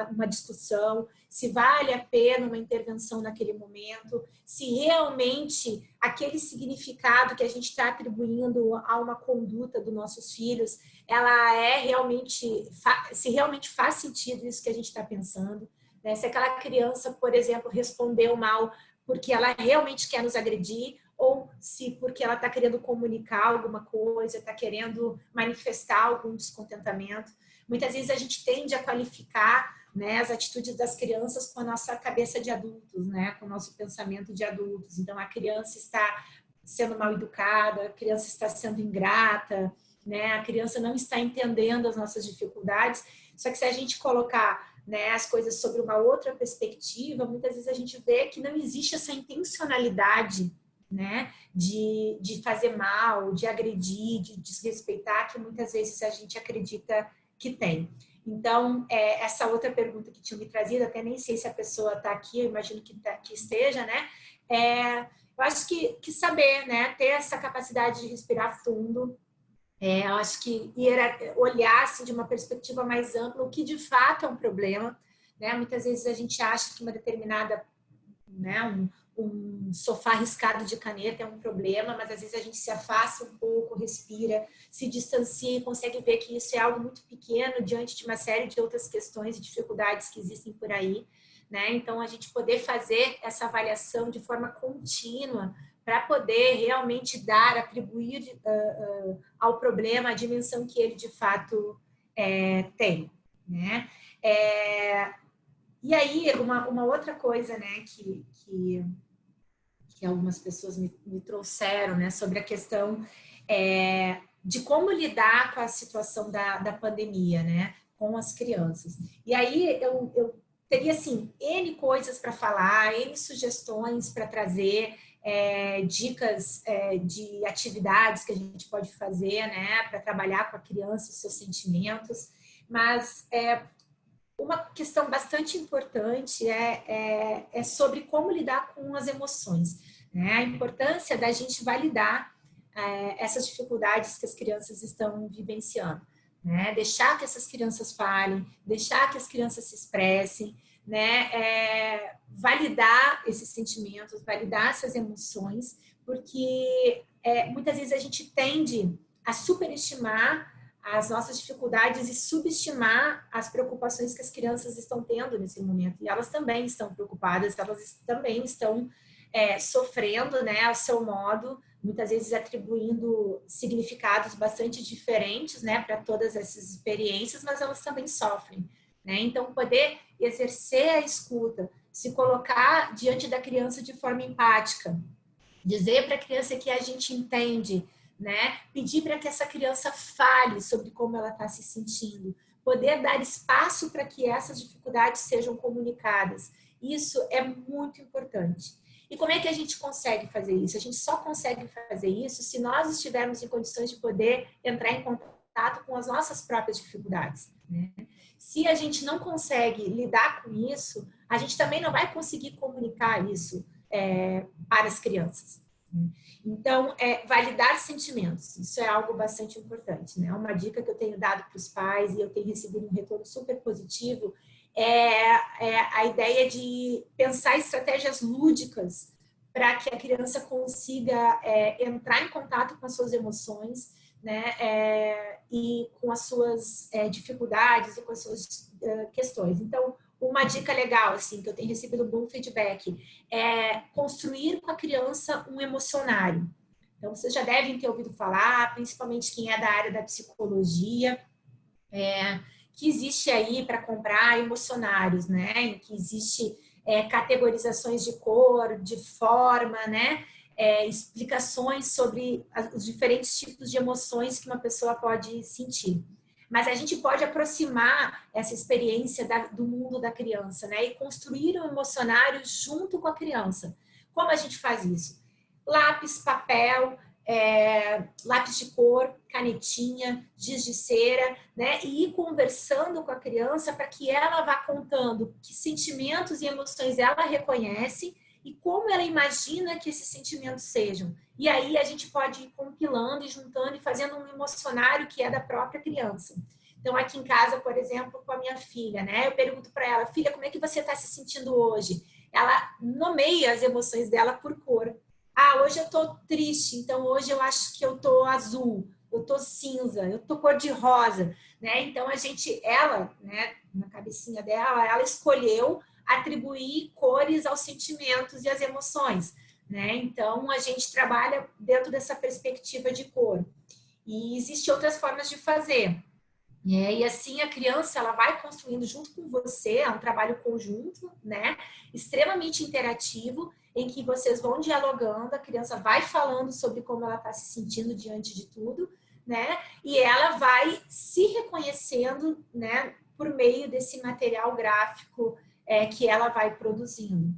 uma discussão, se vale a pena uma intervenção naquele momento, se realmente aquele significado que a gente está atribuindo a uma conduta dos nossos filhos, ela se realmente faz sentido isso que a gente está pensando, né? Se aquela criança, por exemplo, respondeu mal porque ela realmente quer nos agredir, ou se porque ela está querendo comunicar alguma coisa, está querendo manifestar algum descontentamento. Muitas vezes a gente tende a qualificar, né, as atitudes das crianças com a nossa cabeça de adultos, né, com o nosso pensamento de adultos. Então, a criança está sendo mal educada, a criança está sendo ingrata, né, a criança não está entendendo as nossas dificuldades. Só que se a gente colocar, né, as coisas sobre uma outra perspectiva, muitas vezes a gente vê que não existe essa intencionalidade, né, de fazer mal, de agredir, de desrespeitar, que muitas vezes a gente acredita que tem. Então, essa outra pergunta que tinha me trazido, até nem sei se a pessoa está aqui, eu imagino que esteja, né? Eu acho que saber, né, ter essa capacidade de respirar fundo, eu acho que olhar assim, de uma perspectiva mais ampla, o que de fato é um problema, né? Muitas vezes a gente acha que uma determinada, né, um sofá riscado de caneta é um problema, mas às vezes a gente se afasta um pouco, respira, se distancia e consegue ver que isso é algo muito pequeno diante de uma série de outras questões e dificuldades que existem por aí, né? Então, a gente poder fazer essa avaliação de forma contínua para poder realmente atribuir ao problema a dimensão que ele de fato tem, né? E aí, uma outra coisa, né, que algumas pessoas me trouxeram, né, sobre a questão de como lidar com a situação da pandemia, né, com as crianças. E aí, eu teria, assim, N coisas para falar, N sugestões para trazer, dicas de atividades que a gente pode fazer, né, para trabalhar com a criança os seus sentimentos, mas uma questão bastante importante é sobre como lidar com as emoções. né? A importância da gente validar essas dificuldades que as crianças estão vivenciando, né? Deixar que essas crianças falem, deixar que as crianças se expressem, né? Validar esses sentimentos, validar essas emoções, porque muitas vezes a gente tende a superestimar as nossas dificuldades e subestimar as preocupações que as crianças estão tendo nesse momento. E elas também estão preocupadas, elas também estão sofrendo, né, ao seu modo, muitas vezes atribuindo significados bastante diferentes, né, para todas essas experiências, mas elas também sofrem, né? Então, poder exercer a escuta, se colocar diante da criança de forma empática, dizer para a criança que a gente entende, né? Pedir para que essa criança fale sobre como ela está se sentindo, poder dar espaço para que essas dificuldades sejam comunicadas. Isso é muito importante. E como é que a gente consegue fazer isso? A gente só consegue fazer isso se nós estivermos em condições de poder entrar em contato com as nossas próprias dificuldades, né? Se a gente não consegue lidar com isso, a gente também não vai conseguir comunicar isso para as crianças. Então, validar sentimentos, isso é algo bastante importante, né? Uma dica que eu tenho dado para os pais e eu tenho recebido um retorno super positivo é a ideia de pensar estratégias lúdicas para que a criança consiga entrar em contato com as suas emoções, né? E com as suas dificuldades e com as suas questões. Então, uma dica legal, assim, que eu tenho recebido um bom feedback, é construir com a criança um emocionário. Então, vocês já devem ter ouvido falar, principalmente quem é da área da psicologia, que existe aí para comprar emocionários, né? Em que existe categorizações de cor, de forma, né? Explicações sobre os diferentes tipos de emoções que uma pessoa pode sentir. Mas a gente pode aproximar essa experiência do mundo da criança, né? E construir um emocionário junto com a criança. Como a gente faz isso? Lápis, papel, lápis de cor, canetinha, giz de cera, né? E ir conversando com a criança para que ela vá contando que sentimentos e emoções ela reconhece e como ela imagina que esses sentimentos sejam. E aí a gente pode ir compilando e juntando e fazendo um emocionário que é da própria criança. Então, aqui em casa, por exemplo, com a minha filha, né? Eu pergunto para ela, filha, como é que você está se sentindo hoje? Ela nomeia as emoções dela por cor. Ah, hoje eu tô triste, então hoje eu acho que eu tô azul, eu tô cinza, eu tô cor de rosa, né? Então ela, né, na cabecinha dela, ela escolheu atribuir cores aos sentimentos e às emoções, né? Então a gente trabalha dentro dessa perspectiva de cor. E existem outras formas de fazer. E assim a criança ela vai construindo junto com você, é um trabalho conjunto, né? Extremamente interativo, em que vocês vão dialogando, a criança vai falando sobre como ela está se sentindo diante de tudo, né? E ela vai se reconhecendo, né? Por meio desse material gráfico que ela vai produzindo.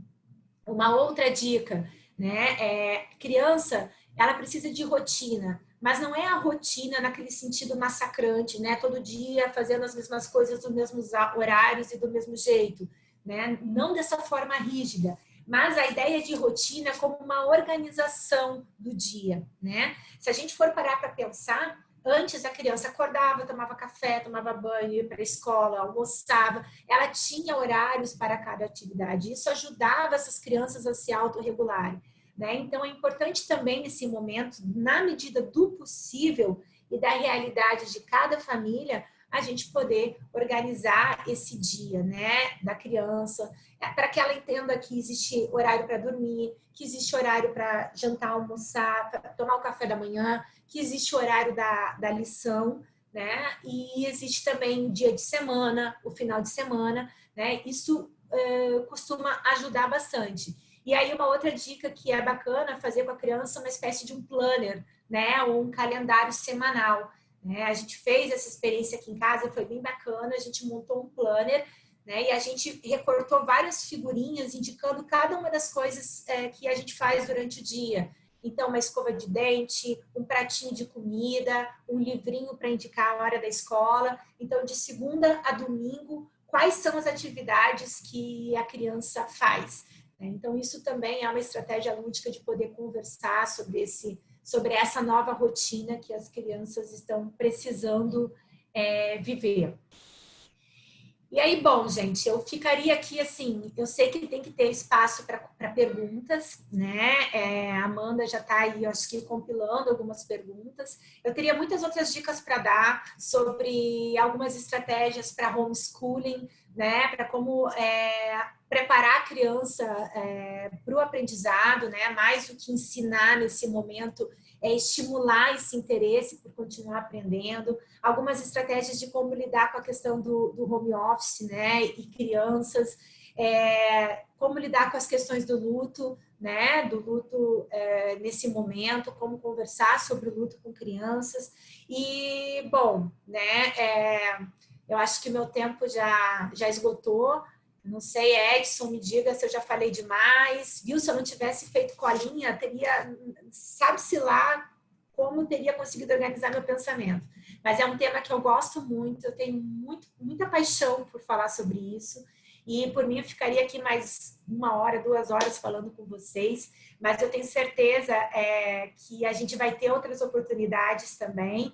Uma outra dica, né? Criança, ela precisa de rotina, mas não é a rotina naquele sentido massacrante, né? Todo dia fazendo as mesmas coisas dos mesmos horários e do mesmo jeito, né? Não dessa forma rígida, mas a ideia de rotina é como uma organização do dia, né? Se a gente for parar para pensar, antes a criança acordava, tomava café, tomava banho, ia para a escola, almoçava, ela tinha horários para cada atividade. Isso ajudava essas crianças a se autorregularem, né? Então, é importante também nesse momento, na medida do possível e da realidade de cada família, a gente poder organizar esse dia, né, da criança, para que ela entenda que existe horário para dormir, que existe horário para jantar, almoçar, para tomar o café da manhã, que existe horário da lição, né, e existe também o dia de semana, o final de semana, né, isso costuma ajudar bastante. E aí uma outra dica que é bacana fazer com a criança uma espécie de um planner, né, ou um calendário semanal, né? A gente fez essa experiência aqui em casa, foi bem bacana, a gente montou um planner, né, e a gente recortou várias figurinhas indicando cada uma das coisas que a gente faz durante o dia. Então, uma escova de dente, um pratinho de comida, um livrinho para indicar a hora da escola. Então, de segunda a domingo, quais são as atividades que a criança faz? né? Então, isso também é uma estratégia lúdica de poder conversar sobre essa nova rotina que as crianças estão precisando viver. E aí, bom, gente, eu ficaria aqui assim, eu sei que tem que ter espaço para perguntas, né? A Amanda já está aí, eu acho que compilando algumas perguntas. Eu teria muitas outras dicas para dar sobre algumas estratégias para homeschooling, né? Para como preparar a criança para o aprendizado, né? Mais do que ensinar nesse momento, estimular esse interesse por continuar aprendendo. Algumas estratégias de como lidar com a questão do home office, né, e crianças, como lidar com as questões do luto, né, nesse momento, como conversar sobre o luto com crianças. E, bom, né, eu acho que meu tempo já esgotou. Não sei, Edson, me diga se eu já falei demais. Viu, se eu não tivesse feito colinha, sabe-se lá como teria conseguido organizar meu pensamento. Mas é um tema que eu gosto muito, eu tenho muita paixão por falar sobre isso. E por mim eu ficaria aqui mais 1 hora, 2 horas falando com vocês. Mas eu tenho certeza que a gente vai ter outras oportunidades também.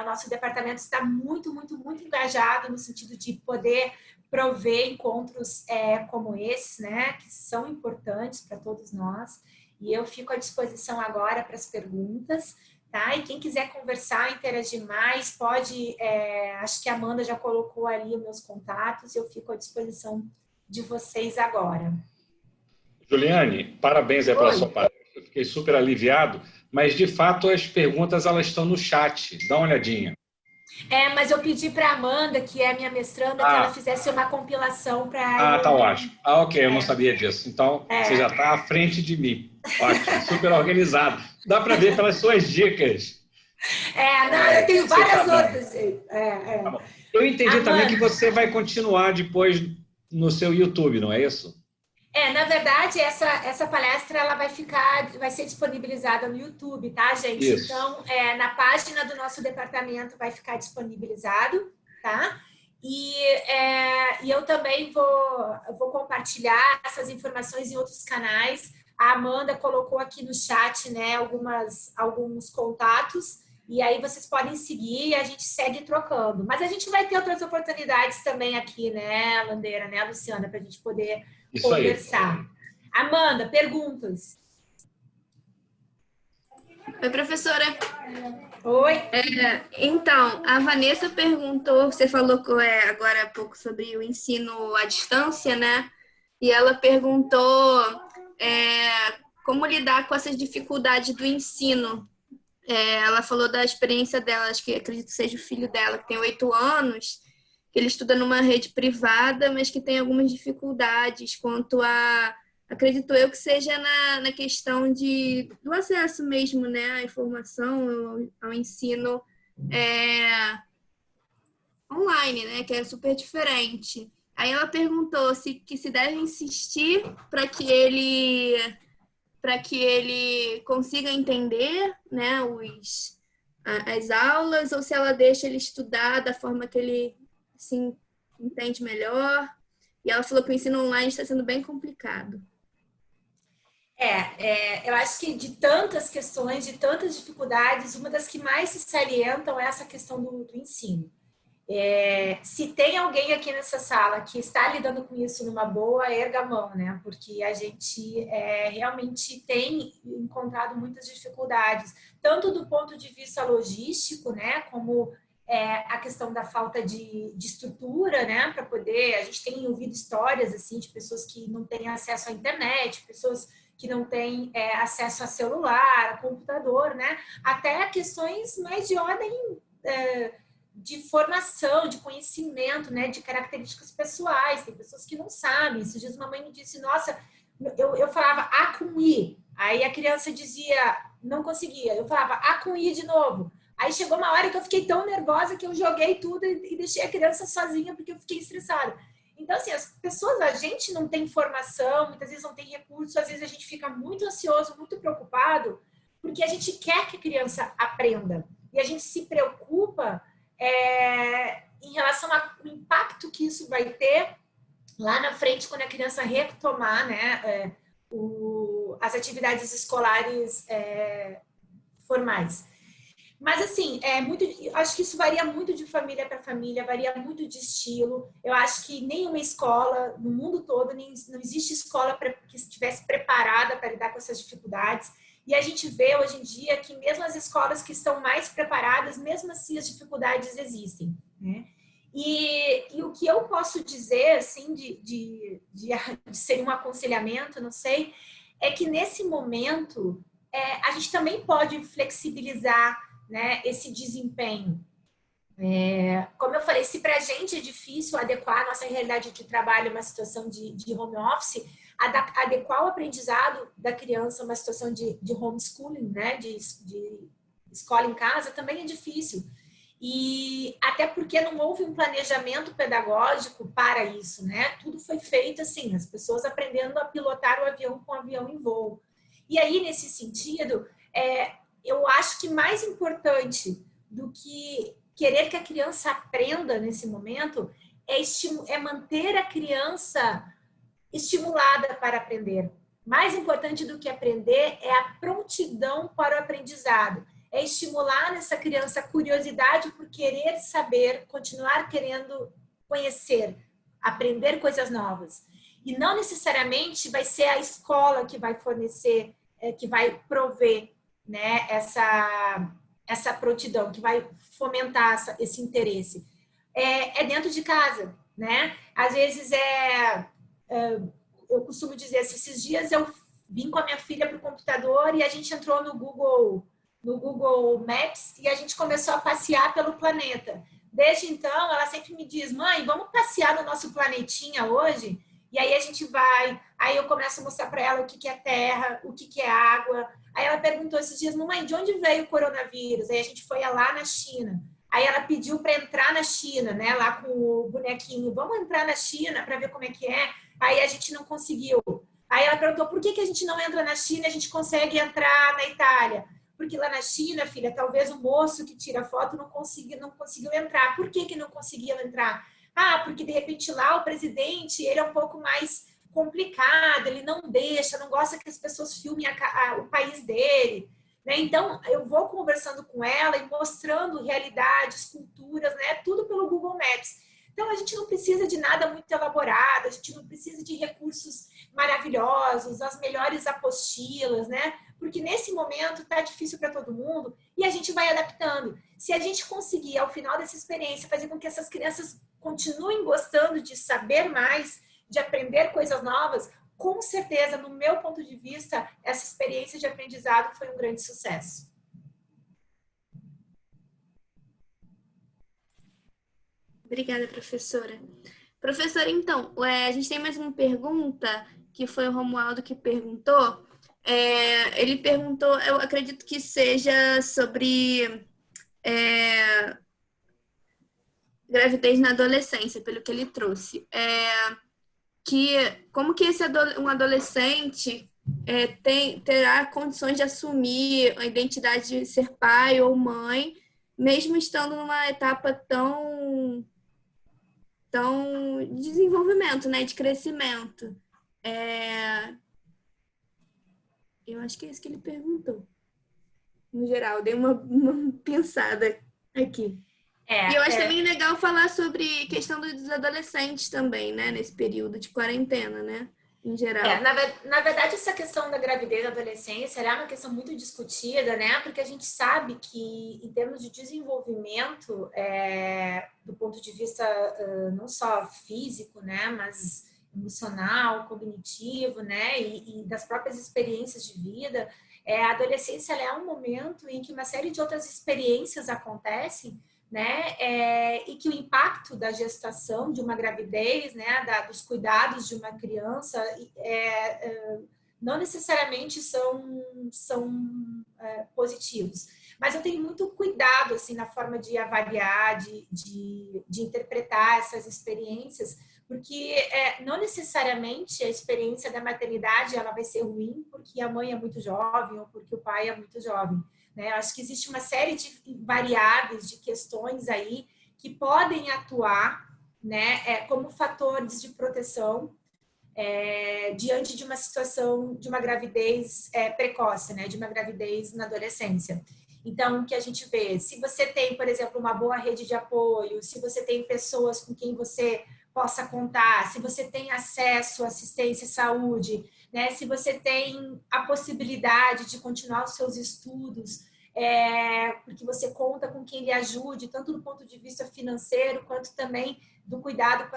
O nosso departamento está muito engajado no sentido de poder prover encontros como esses, né, que são importantes para todos nós. E eu fico à disposição agora para as perguntas, tá? E quem quiser conversar, interagir mais, pode... acho que a Amanda já colocou ali os meus contatos, eu fico à disposição de vocês agora. Juliane, parabéns aí pela sua palestra, eu fiquei super aliviado, mas de fato as perguntas elas estão no chat, dá uma olhadinha. Mas eu pedi para a Amanda, que é minha mestranda, que ela fizesse uma compilação para... tá ótimo. Ok, eu não sabia disso. Então, você já está à frente de mim. Ótimo, super organizado. Dá para ver pelas suas dicas. Eu tenho várias outras, gente. Tá bom. Eu entendi Amanda, também que você vai continuar depois no seu YouTube, não é isso? Na verdade, essa palestra ela vai ser disponibilizada no YouTube, tá, gente? Isso. Então, na página do nosso departamento vai ficar disponibilizado, tá? E eu também vou compartilhar essas informações em outros canais. A Amanda colocou aqui no chat, né, alguns contatos, e aí vocês podem seguir e a gente segue trocando. Mas a gente vai ter outras oportunidades também aqui, né, Landeira, né, Luciana, para a gente poder conversar. Aí. Amanda, perguntas? Oi, professora. Oi. Então, a Vanessa perguntou, você falou agora há pouco sobre o ensino à distância, né? E ela perguntou como lidar com essas dificuldades do ensino. Ela falou da experiência dela, acredito que seja o filho dela, que tem 8 anos, que ele estuda numa rede privada, mas que tem algumas dificuldades quanto a, acredito eu, que seja na questão do acesso mesmo, né, à informação, ao ensino online, né, que é super diferente. Aí ela perguntou se deve insistir para que ele consiga entender, né, as aulas, ou se ela deixa ele estudar da forma que ele se entende melhor. E ela falou que o ensino online está sendo bem complicado. Eu acho que de tantas questões, de tantas dificuldades, uma das que mais se salientam é essa questão do ensino. Se tem alguém aqui nessa sala que está lidando com isso numa boa, erga a mão, né? Porque a gente realmente tem encontrado muitas dificuldades, tanto do ponto de vista logístico, né? Como a questão da falta de estrutura, né? Para poder... A gente tem ouvido histórias, assim, de pessoas que não têm acesso à internet, pessoas que não têm acesso a celular, a computador, né? Até questões mais de ordem... de formação, de conhecimento, né, de características pessoais. Tem pessoas que não sabem. Esses dias uma mãe me disse, nossa, eu falava A com I, aí a criança dizia, não conseguia. Eu falava A com I de novo. Aí chegou uma hora que eu fiquei tão nervosa que eu joguei tudo e deixei a criança sozinha porque eu fiquei estressada. Então, assim, as pessoas, a gente não tem formação, muitas vezes não tem recurso, às vezes a gente fica muito ansioso, muito preocupado, porque a gente quer que a criança aprenda. E a gente se preocupa em relação ao impacto que isso vai ter lá na frente, quando a criança retomar, né, as atividades escolares formais. Mas, assim, acho que isso varia muito de família para família, varia muito de estilo. Eu acho que nenhuma escola, no mundo todo, não existe escola que estivesse preparada para lidar com essas dificuldades. E a gente vê, hoje em dia, que mesmo as escolas que estão mais preparadas, mesmo assim, as dificuldades existem, né? E o que eu posso dizer, assim, de ser um aconselhamento, não sei, é que, nesse momento, a gente também pode flexibilizar, né, esse desempenho. Como eu falei, se para a gente é difícil adequar a nossa realidade de trabalho a uma situação de home office, adequar o aprendizado da criança a uma situação de homeschooling, né, de escola em casa, também é difícil. E até porque não houve um planejamento pedagógico para isso, né? Tudo foi feito assim, as pessoas aprendendo a pilotar o avião com o avião em voo. E aí, nesse sentido, eu acho que mais importante do que querer que a criança aprenda nesse momento é manter a criança estimulada para aprender. Mais importante do que aprender é a prontidão para o aprendizado. É estimular nessa criança a curiosidade por querer saber, continuar querendo conhecer, aprender coisas novas. E não necessariamente vai ser a escola que vai fornecer, que vai prover, né, essa prontidão, que vai fomentar esse interesse. É dentro de casa, né? Às vezes eu costumo dizer assim, esses dias eu vim com a minha filha para o computador e a gente entrou no Google Maps e a gente começou a passear pelo planeta. Desde então, ela sempre me diz, mãe, vamos passear no nosso planetinha hoje? E aí a gente vai, aí eu começo a mostrar para ela o que é terra, o que é água. Aí ela perguntou esses dias, mamãe, de onde veio o coronavírus? Aí a gente foi lá na China. Aí ela pediu para entrar na China, né? Lá com o bonequinho, vamos entrar na China para ver como é que é. Aí a gente não conseguiu. Aí ela perguntou, por que a gente não entra na China e a gente consegue entrar na Itália? Porque lá na China, filha, talvez o moço que tira foto não conseguiu entrar. Por que não conseguiu entrar? Ah, porque de repente lá o presidente, ele é um pouco mais complicado, ele não deixa, não gosta que as pessoas filmem o país dele, né? Então, eu vou conversando com ela e mostrando realidades, culturas, né? Tudo pelo Google Maps. Então, a gente não precisa de nada muito elaborado, a gente não precisa de recursos maravilhosos, as melhores apostilas, né? Porque nesse momento está difícil para todo mundo e a gente vai adaptando. Se a gente conseguir, ao final dessa experiência, fazer com que essas crianças continuem gostando de saber mais, de aprender coisas novas, com certeza, no meu ponto de vista, essa experiência de aprendizado foi um grande sucesso. Obrigada, professora. Professora, então, a gente tem mais uma pergunta, que foi o Romualdo que perguntou. Ele perguntou, eu acredito que seja sobre gravidez na adolescência, pelo que ele trouxe. Como que um adolescente terá condições de assumir a identidade de ser pai ou mãe, mesmo estando numa etapa tão de desenvolvimento, né, de crescimento. Eu acho que é isso que ele perguntou. No geral, dei uma pensada aqui. E eu acho também legal falar sobre questão dos adolescentes também, né, nesse período de quarentena, né, em geral. Na verdade, essa questão da gravidez na adolescência é uma questão muito discutida, né, porque a gente sabe que, em termos de desenvolvimento, do ponto de vista não só físico, né, mas emocional, cognitivo, né, e das próprias experiências de vida, a adolescência é um momento em que uma série de outras experiências acontecem, né, e que o impacto da gestação, de uma gravidez, né, dos cuidados de uma criança, não necessariamente são positivos. Mas eu tenho muito cuidado assim, na forma de avaliar, de interpretar essas experiências, porque não necessariamente a experiência da maternidade ela vai ser ruim porque a mãe é muito jovem ou porque o pai é muito jovem. Né? Eu acho que existe uma série de variáveis, de questões aí que podem atuar né, como fatores de proteção diante de uma situação de uma gravidez precoce, né, de uma gravidez na adolescência. Então, o que a gente vê, se você tem, por exemplo, uma boa rede de apoio, se você tem pessoas com quem você possa contar, se você tem acesso à assistência e saúde, né, se você tem a possibilidade de continuar os seus estudos, porque você conta com quem lhe ajude, tanto do ponto de vista financeiro, quanto também do cuidado com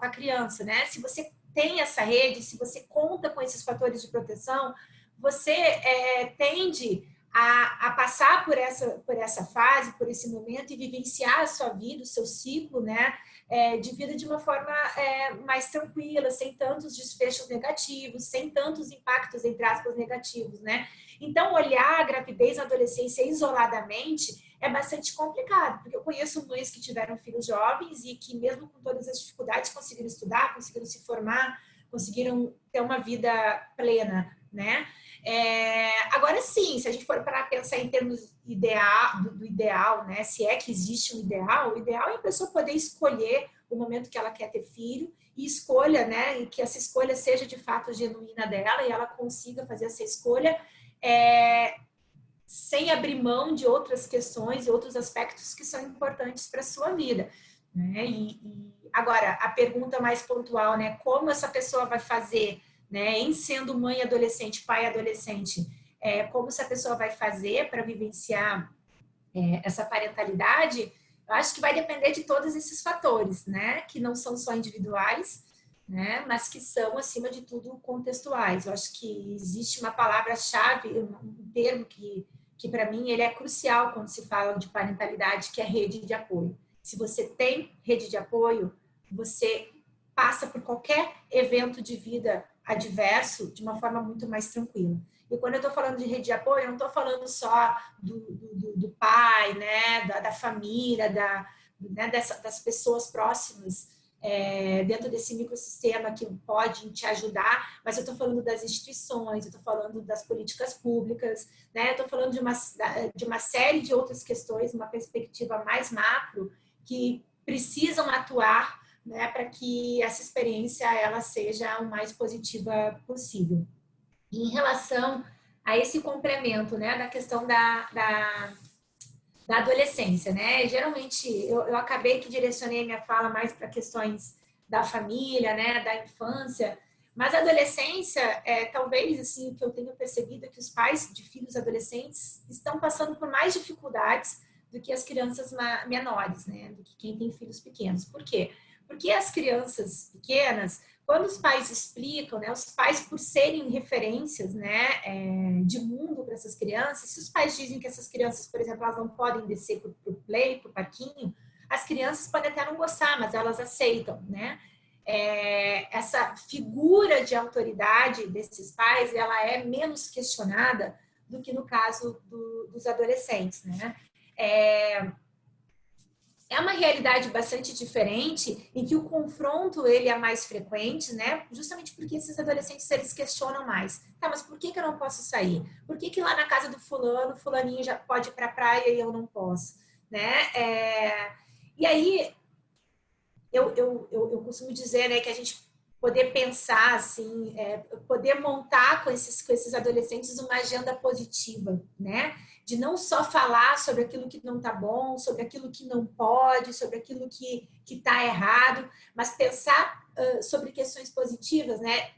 a criança, né? Se você tem essa rede, se você conta com esses fatores de proteção, você tende a passar por essa fase, por esse momento e vivenciar a sua vida, o seu ciclo, né, de vida de uma forma mais tranquila, sem tantos desfechos negativos, sem tantos impactos, entre aspas, negativos, né? Então, olhar a gravidez na adolescência isoladamente é bastante complicado, porque eu conheço mães que tiveram filhos jovens e que, mesmo com todas as dificuldades, conseguiram estudar, conseguiram se formar, conseguiram ter uma vida plena, né? Agora sim, se a gente for para pensar em termos do ideal, né? Se é que existe um ideal, o ideal é a pessoa poder escolher o momento que ela quer ter filho e escolha, né? E que essa escolha seja de fato genuína dela e ela consiga fazer essa escolha sem abrir mão de outras questões e outros aspectos que são importantes para a sua vida, né? E agora, a pergunta mais pontual, né? Como essa pessoa vai fazer, né, em sendo mãe adolescente, pai adolescente, como essa pessoa vai fazer para vivenciar essa parentalidade, eu acho que vai depender de todos esses fatores, né, que não são só individuais, né, mas que são, acima de tudo, contextuais. Eu acho que existe uma palavra-chave, um termo que para mim, ele é crucial quando se fala de parentalidade, que é rede de apoio. Se você tem rede de apoio, você passa por qualquer evento de vida adverso de uma forma muito mais tranquila. E quando eu estou falando de rede de apoio, eu não estou falando só do pai, né, da família, né, das pessoas próximas dentro desse microsistema que pode te ajudar, mas eu estou falando das instituições, eu estou falando das políticas públicas, né, eu estou falando de uma série de outras questões, uma perspectiva mais macro, que precisam atuar, né, para que essa experiência ela seja o mais positiva possível. E em relação a esse complemento, né, da questão da adolescência, né, geralmente eu acabei que direcionei minha fala mais para questões da família, né, da infância, mas a adolescência, talvez assim, o que eu tenho percebido é que os pais de filhos adolescentes estão passando por mais dificuldades do que as crianças menores, né, do que quem tem filhos pequenos. Por quê? Porque as crianças pequenas, quando os pais explicam, né, os pais por serem referências, né, de mundo para essas crianças, se os pais dizem que essas crianças, por exemplo, elas não podem descer para o play, para o parquinho, as crianças podem até não gostar, mas elas aceitam, né? Essa figura de autoridade desses pais, ela é menos questionada do que no caso dos adolescentes, né? É uma realidade bastante diferente em que o confronto ele é mais frequente, né? Justamente porque esses adolescentes eles questionam mais. Tá, mas por que eu não posso sair? Por que lá na casa do fulaninho já pode ir para a praia e eu não posso, né? E aí eu costumo dizer, né, que a gente poder pensar assim, poder montar com esses adolescentes uma agenda positiva, né? De não só falar sobre aquilo que não está bom, sobre aquilo que não pode, sobre aquilo que está errado, mas pensar sobre questões positivas, né?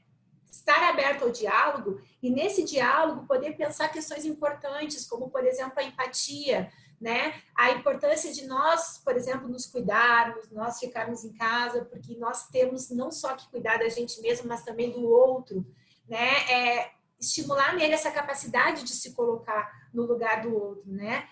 Estar aberto ao diálogo e nesse diálogo poder pensar questões importantes, como, por exemplo, a empatia, né? A importância de nós, por exemplo, nos cuidarmos, nós ficarmos em casa, porque nós temos não só que cuidar da gente mesmo, mas também do outro, né? Estimular nele essa capacidade de se colocar no lugar do outro, né?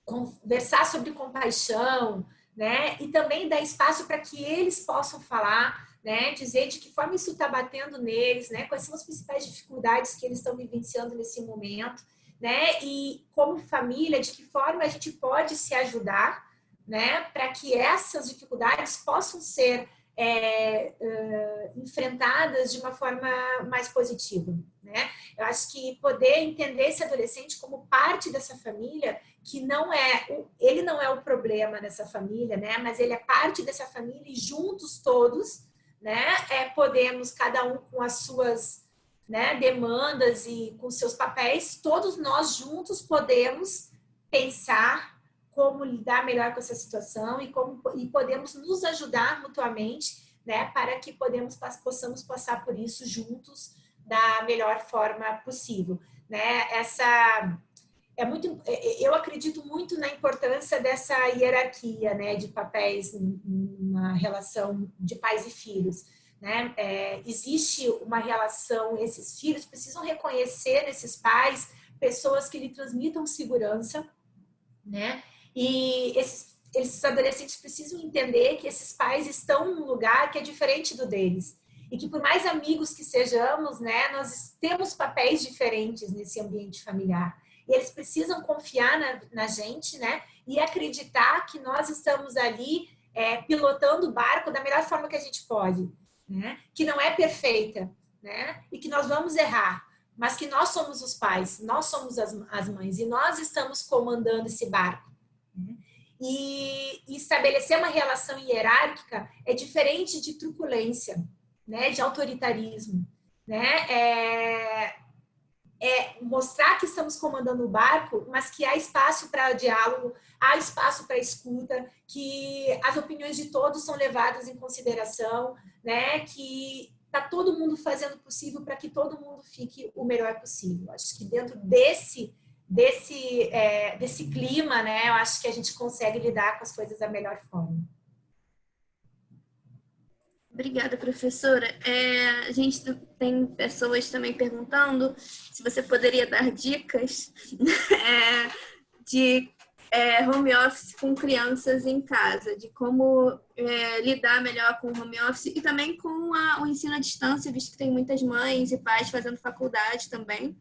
Conversar sobre compaixão, né? E também dar espaço para que eles possam falar, né? Dizer de que forma isso está batendo neles, né? Quais são as principais dificuldades que eles estão vivenciando nesse momento, né? E como família, de que forma a gente pode se ajudar, né? Para que essas dificuldades possam ser enfrentadas de uma forma mais positiva, né? Eu acho que poder entender esse adolescente como parte dessa família que ele não é o problema nessa família, né? Mas ele é parte dessa família e juntos todos, né? Podemos, cada um com as suas, né, demandas e com seus papéis, todos nós juntos podemos pensar como lidar melhor com essa situação e podemos nos ajudar mutuamente, né? Para que possamos passar por isso juntos da melhor forma possível, né? Eu acredito muito na importância dessa hierarquia, né, de papéis na relação de pais e filhos, né? Existe uma relação, esses filhos precisam reconhecer nesses pais pessoas que lhe transmitam segurança, né? E esses adolescentes precisam entender que esses pais estão num lugar que é diferente do deles. E que por mais amigos que sejamos, né, nós temos papéis diferentes nesse ambiente familiar. E eles precisam confiar na gente, né, e acreditar que nós estamos ali pilotando o barco da melhor forma que a gente pode, né, que não é perfeita, né, e que nós vamos errar, mas que nós somos os pais, nós somos as mães e nós estamos comandando esse barco. Né? E estabelecer uma relação hierárquica é diferente de truculência, né, de autoritarismo, né? Mostrar que estamos comandando o barco, mas que há espaço para diálogo, há espaço para escuta, que as opiniões de todos são levadas em consideração, né? Que está todo mundo fazendo o possível para que todo mundo fique o melhor possível. Acho que dentro desse clima, né? Eu acho que a gente consegue lidar com as coisas da melhor forma. Obrigada, professora. A gente tem pessoas também perguntando se você poderia dar dicas de home office com crianças em casa, de como lidar melhor com o home office e também com o ensino à distância, visto que tem muitas mães e pais fazendo faculdade também.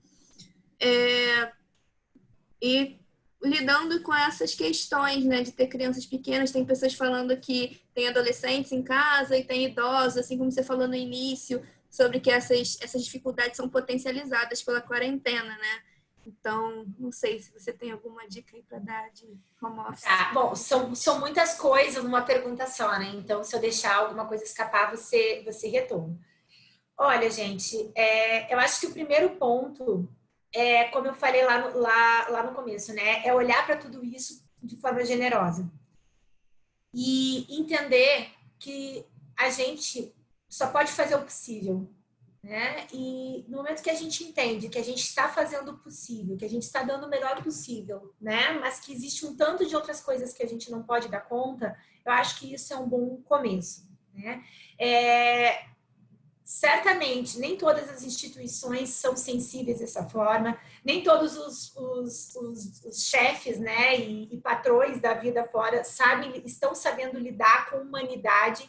E lidando com essas questões, né, de ter crianças pequenas, tem pessoas falando que tem adolescentes em casa e tem idosos, assim como você falou no início, sobre que essas dificuldades são potencializadas pela quarentena, né? Então, não sei se você tem alguma dica aí para dar de home office. Bom, são muitas coisas numa pergunta só, né? Então, se eu deixar alguma coisa escapar, você retorna. Olha, gente, eu acho que o primeiro ponto como eu falei lá no começo, né? É olhar para tudo isso de forma generosa. E entender que a gente só pode fazer o possível, né? E no momento que a gente entende que a gente está fazendo o possível, que a gente está dando o melhor possível, né? Mas que existe um tanto de outras coisas que a gente não pode dar conta, eu acho que isso é um bom começo, né? Certamente, nem todas as instituições são sensíveis dessa forma, nem todos os chefes, né, e patrões da vida fora estão sabendo lidar com humanidade,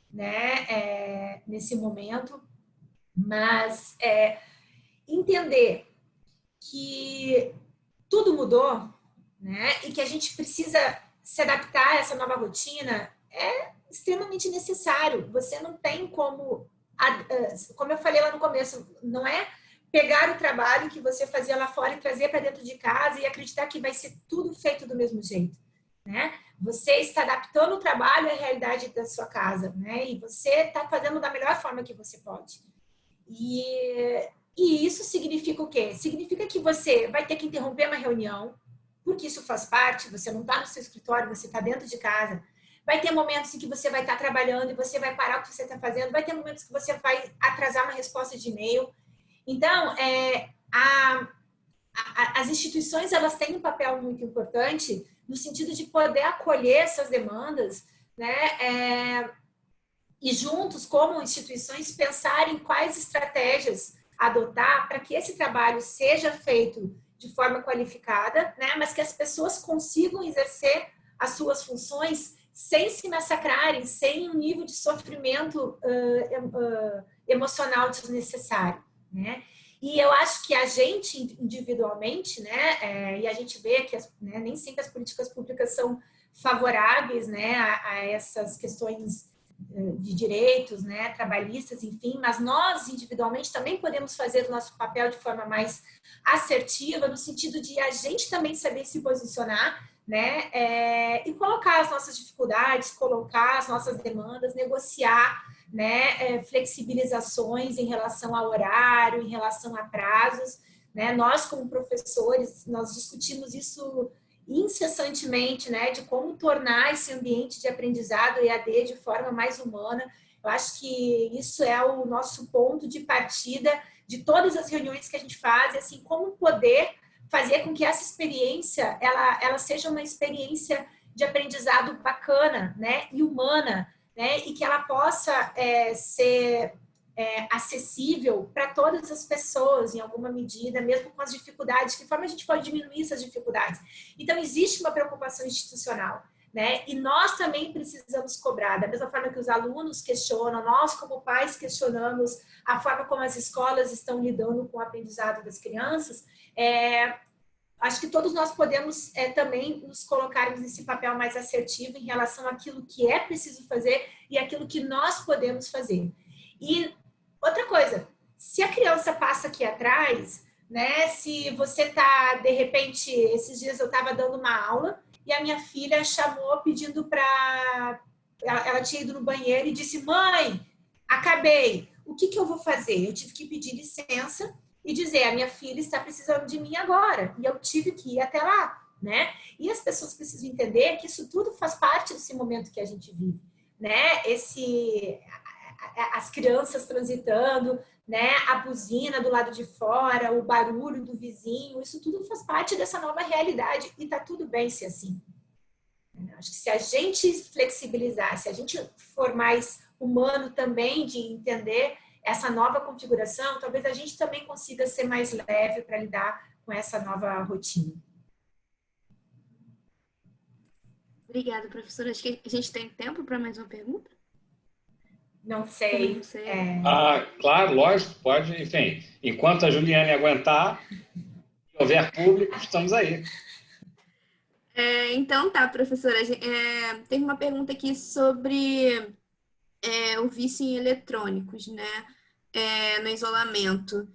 né, nesse momento, mas entender que tudo mudou, né, e que a gente precisa se adaptar a essa nova rotina é extremamente necessário. Você não tem como eu falei lá no começo, não é pegar o trabalho que você fazia lá fora e trazer para dentro de casa e acreditar que vai ser tudo feito do mesmo jeito, né? Você está adaptando o trabalho à realidade da sua casa, né? E você está fazendo da melhor forma que você pode. E isso significa o quê? Significa que você vai ter que interromper uma reunião, porque isso faz parte, você não está no seu escritório, você está dentro de casa. Vai ter momentos em que você vai estar trabalhando e você vai parar o que você está fazendo. Vai ter momentos que você vai atrasar uma resposta de e-mail. Então, as instituições, elas têm um papel muito importante no sentido de poder acolher essas demandas, né? E juntos, como instituições, pensar em quais estratégias adotar para que esse trabalho seja feito de forma qualificada, né? Mas que as pessoas consigam exercer as suas funções sem se massacrarem, sem um nível de sofrimento emocional desnecessário, né? E eu acho que a gente, individualmente, né, e a gente vê que nem sempre as políticas públicas são favoráveis, né, a essas questões de direitos, né, trabalhistas, enfim, mas nós individualmente também podemos fazer o nosso papel de forma mais assertiva, no sentido de a gente também saber se posicionar, né, e colocar as nossas dificuldades, colocar as nossas demandas, negociar, né, flexibilizações em relação ao horário, em relação a prazos, né, nós como professores, nós discutimos isso incessantemente, né, de como tornar esse ambiente de aprendizado EAD de forma mais humana. Eu acho que isso é o nosso ponto de partida de todas as reuniões que a gente faz, assim, como poder fazer com que essa experiência, ela seja uma experiência de aprendizado bacana, né, e humana, né, e que ela possa ser acessível para todas as pessoas, em alguma medida, mesmo com as dificuldades. De que forma a gente pode diminuir essas dificuldades? Então, existe uma preocupação institucional, né? E nós também precisamos cobrar, da mesma forma que os alunos questionam, nós como pais questionamos a forma como as escolas estão lidando com o aprendizado das crianças. Acho que todos nós podemos também nos colocarmos nesse papel mais assertivo em relação àquilo que é preciso fazer e aquilo que nós podemos fazer. E outra coisa, se a criança passa aqui atrás, né, se você tá, de repente, esses dias eu estava dando uma aula e a minha filha chamou pedindo para... Ela tinha ido no banheiro e disse, mãe, acabei, o que eu vou fazer? Eu tive que pedir licença e dizer, a minha filha está precisando de mim agora, e eu tive que ir até lá, né? E as pessoas precisam entender que isso tudo faz parte desse momento que a gente vive, né? As crianças transitando, né? A buzina do lado de fora, o barulho do vizinho, isso tudo faz parte dessa nova realidade e tá tudo bem ser assim. Acho que se a gente flexibilizar, se a gente for mais humano também de entender essa nova configuração, talvez a gente também consiga ser mais leve para lidar com essa nova rotina. Obrigada, professora. Acho que a gente tem tempo para mais uma pergunta? Não sei. Não sei. Claro, lógico, pode. Enfim, enquanto a Juliane aguentar, se houver público, estamos aí. Então tá, professora. Tem uma pergunta aqui sobre o vício em eletrônicos, né? No isolamento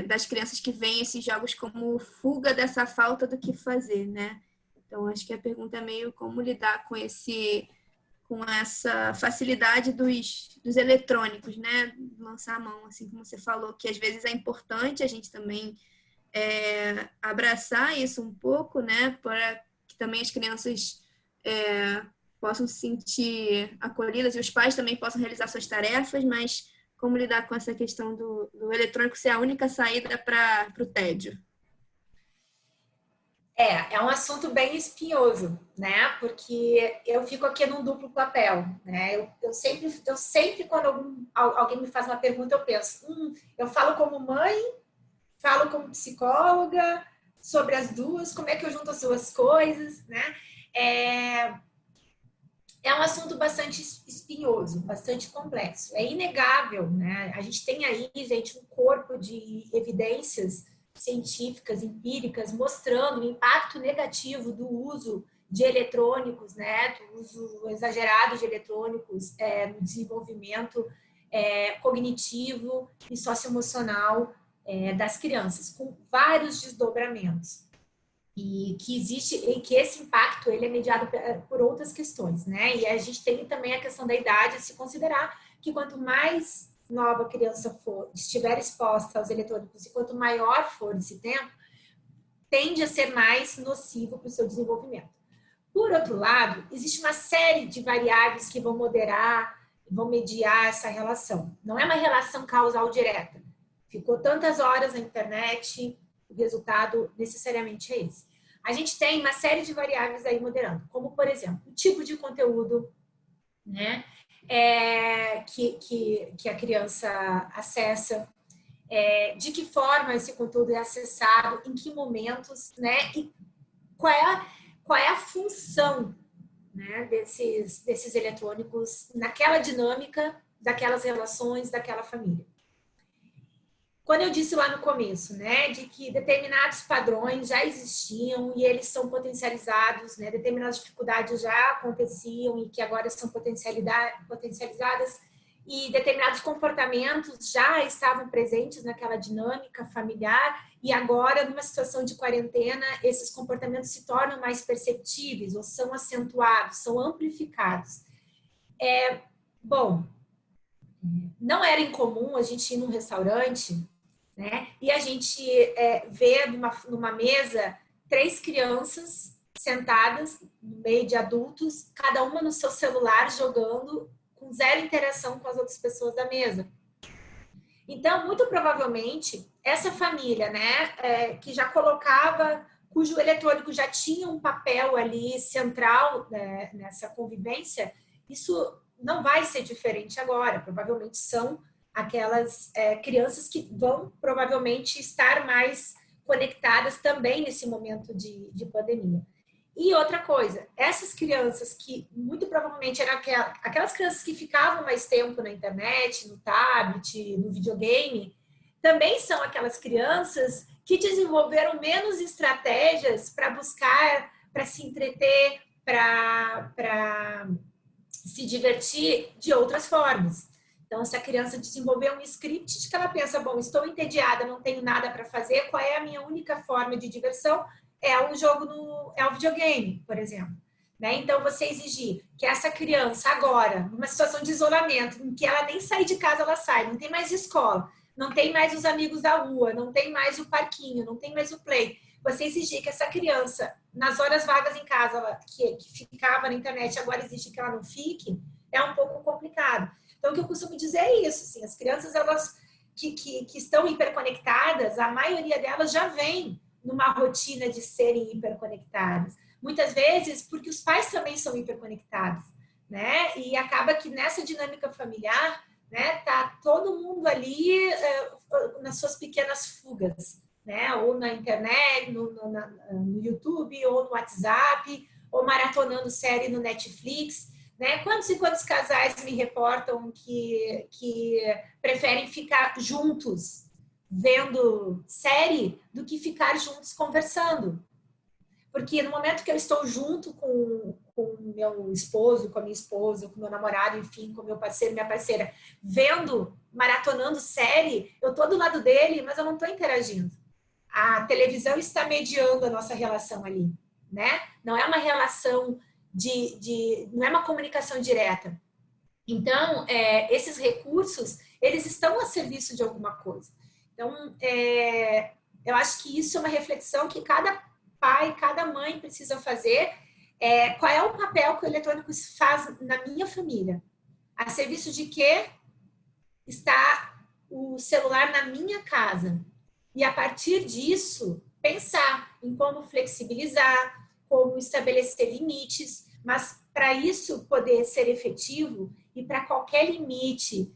das crianças que veem esses jogos como fuga dessa falta do que fazer, né? Então, acho que a pergunta é meio como lidar com essa facilidade dos eletrônicos, né? Lançar a mão, assim como você falou, que às vezes é importante a gente também abraçar isso um pouco, né? Para que também as crianças possam se sentir acolhidas e os pais também possam realizar suas tarefas, mas como lidar com essa questão do eletrônico ser a única saída para o tédio? É um assunto bem espinhoso, né? Porque eu fico aqui num duplo papel, né? Eu sempre quando alguém me faz uma pergunta, eu penso, eu falo como mãe, falo como psicóloga, sobre as duas, como é que eu junto as duas coisas, né? É um assunto bastante espinhoso, bastante complexo. É inegável, né? A gente tem aí, gente, um corpo de evidências científicas, empíricas, mostrando o impacto negativo do uso de eletrônicos, né? Do uso exagerado de eletrônicos no desenvolvimento cognitivo e socioemocional das crianças, com vários desdobramentos. E que esse impacto ele é mediado por outras questões, né? E a gente tem também a questão da idade, a se considerar que quanto mais nova a criança for, estiver exposta aos eletrônicos e quanto maior for esse tempo, tende a ser mais nocivo para o seu desenvolvimento. Por outro lado, existe uma série de variáveis que vão moderar, vão mediar essa relação. Não é uma relação causal direta. Ficou tantas horas na internet, o resultado necessariamente é esse. A gente tem uma série de variáveis aí moderando, como, por exemplo, o tipo de conteúdo, né, que a criança acessa, de que forma esse conteúdo é acessado, em que momentos, né, e qual é a função, né, desses eletrônicos naquela dinâmica, daquelas relações, daquela família. quando eu disse lá no começo, né, de que determinados padrões já existiam e eles são potencializados, né, determinadas dificuldades já aconteciam e que agora são potencializadas, e determinados comportamentos já estavam presentes naquela dinâmica familiar e agora, numa situação de quarentena, esses comportamentos se tornam mais perceptíveis ou são acentuados, são amplificados. Bom, não era incomum a gente ir num restaurante, né, e a gente ver numa mesa 3 crianças sentadas no meio de adultos, cada uma no seu celular jogando, com zero interação com as outras pessoas da mesa. Então, muito provavelmente, essa família, né, que já colocava, cujo eletrônico já tinha um papel ali central, né, nessa convivência, isso não vai ser diferente agora. Provavelmente são aquelas crianças que vão provavelmente estar mais conectadas também nesse momento de pandemia. E outra coisa, essas crianças que muito provavelmente eram aquelas crianças que ficavam mais tempo na internet, no tablet, no videogame, também são aquelas crianças que desenvolveram menos estratégias para buscar, para se entreter, para se divertir de outras formas. Então, essa criança desenvolveu um script de que ela pensa, bom, estou entediada, não tenho nada para fazer, qual é a minha única forma de diversão? É o jogo é o videogame, por exemplo. Né? Então, você exigir que essa criança agora, numa situação de isolamento, em que ela nem sair de casa, ela sai, não tem mais escola, não tem mais os amigos da rua, não tem mais o parquinho, não tem mais o play. Você exigir que essa criança, nas horas vagas em casa, que ficava na internet, agora exige que ela não fique, é um pouco complicado. Então, o que eu costumo dizer é isso, assim, as crianças elas, que estão hiperconectadas, a maioria delas já vem numa rotina de serem hiperconectadas. Muitas vezes porque os pais também são hiperconectados, né? E acaba que nessa dinâmica familiar, né, tá todo mundo ali nas suas pequenas fugas, né? Ou na internet, no YouTube, ou no WhatsApp, ou maratonando série no Netflix, né? Quantos e quantos casais me reportam que preferem ficar juntos vendo série do que ficar juntos conversando? Porque no momento que eu estou junto com o meu esposo, com a minha esposa, com o meu namorado, enfim, com o meu parceiro, minha parceira, vendo, maratonando série, eu estou do lado dele, mas eu não estou interagindo. A televisão está mediando a nossa relação ali, né? Não é uma relação não é uma comunicação direta. Então, esses recursos, eles estão a serviço de alguma coisa. Então, eu acho que isso é uma reflexão que cada pai, cada mãe precisa fazer. Qual é o papel que o eletrônico faz na minha família? A serviço de que está o celular na minha casa? E, a partir disso, pensar em como flexibilizar, como estabelecer limites, mas para isso poder ser efetivo e para qualquer limite,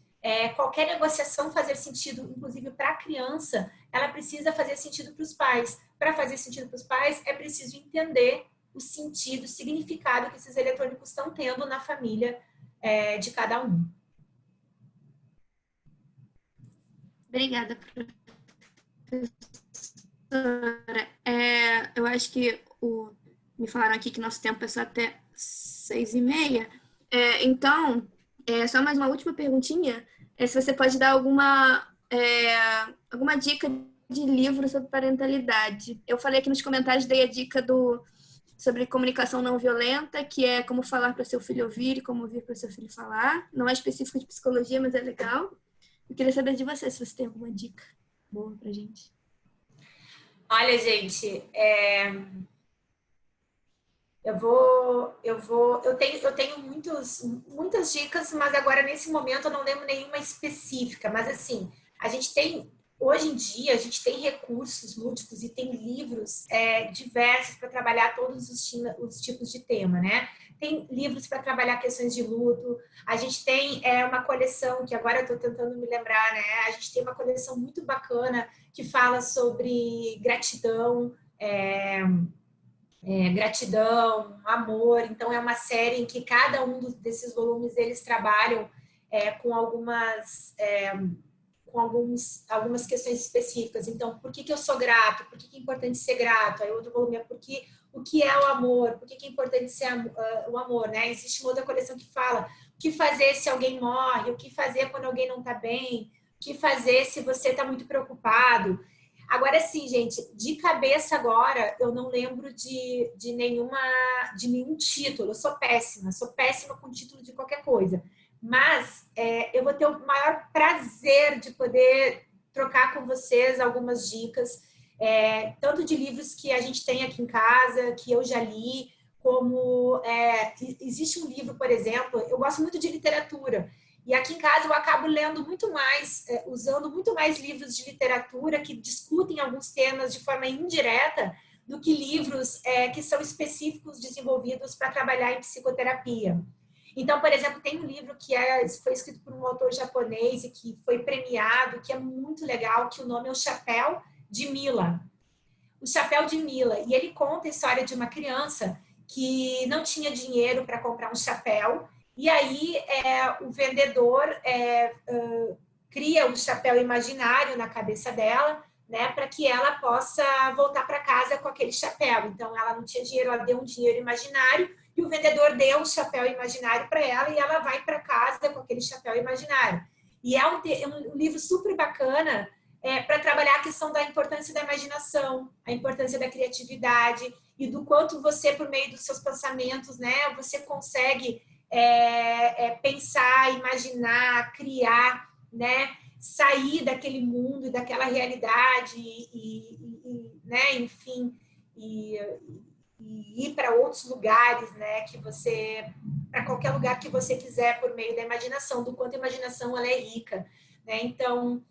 qualquer negociação fazer sentido, inclusive para a criança, ela precisa fazer sentido para os pais. Para fazer sentido para os pais, é preciso entender o sentido, o significado que esses eletrônicos estão tendo na família de cada um. Obrigada, professora. Eu acho que me falaram aqui que nosso tempo é só até 6h30. Então, só mais uma última perguntinha. Se você pode dar alguma dica de livro sobre parentalidade. Eu falei aqui nos comentários, dei a dica sobre comunicação não violenta, que é como falar para seu filho ouvir e como ouvir para seu filho falar. Não é específico de psicologia, mas é legal. Eu queria saber de você, se você tem alguma dica boa pra gente. Olha, gente, eu tenho muitas dicas, mas agora nesse momento eu não lembro nenhuma específica. Mas assim, hoje em dia a gente tem recursos lúdicos e tem livros diversos para trabalhar todos os tipos de tema, né? Tem livros para trabalhar questões de luto. A gente tem uma coleção, que agora eu estou tentando me lembrar, né? A gente tem uma coleção muito bacana que fala sobre gratidão, gratidão, amor. Então, é uma série em que cada um desses volumes eles trabalham com algumas questões específicas. Então, por que eu sou grato? Por que é importante ser grato? Aí outro volume é o que é o amor? Por que é importante ser o amor, né? Existe uma outra coleção que fala o que fazer se alguém morre, o que fazer quando alguém não está bem, o que fazer se você está muito preocupado. Agora sim, gente, de cabeça agora, eu não lembro de nenhum título. Eu sou péssima com título de qualquer coisa. Mas eu vou ter o maior prazer de poder trocar com vocês algumas dicas, tanto de livros que a gente tem aqui em casa, que eu já li, como existe um livro, por exemplo, eu gosto muito de literatura, e aqui em casa eu acabo lendo muito mais, usando muito mais livros de literatura que discutem alguns temas de forma indireta do que livros que são específicos desenvolvidos para trabalhar em psicoterapia. Então, por exemplo, tem um livro que foi escrito por um autor japonês e que foi premiado, que é muito legal, que o nome é O Chapéu de Mila. O Chapéu de Mila. E ele conta a história de uma criança que não tinha dinheiro para comprar um chapéu, e aí o vendedor cria um chapéu imaginário na cabeça dela, né, para que ela possa voltar para casa com aquele chapéu. Então, ela não tinha dinheiro, ela deu um dinheiro imaginário, e o vendedor deu um chapéu imaginário para ela, e ela vai para casa com aquele chapéu imaginário. E é um livro super bacana para trabalhar a questão da importância da imaginação, a importância da criatividade, e do quanto você, por meio dos seus pensamentos, né, você consegue pensar, imaginar, criar, né, sair daquele mundo e daquela realidade né, enfim, e ir para outros lugares, né, para qualquer lugar que você quiser por meio da imaginação, do quanto a imaginação ela é rica, né? Então,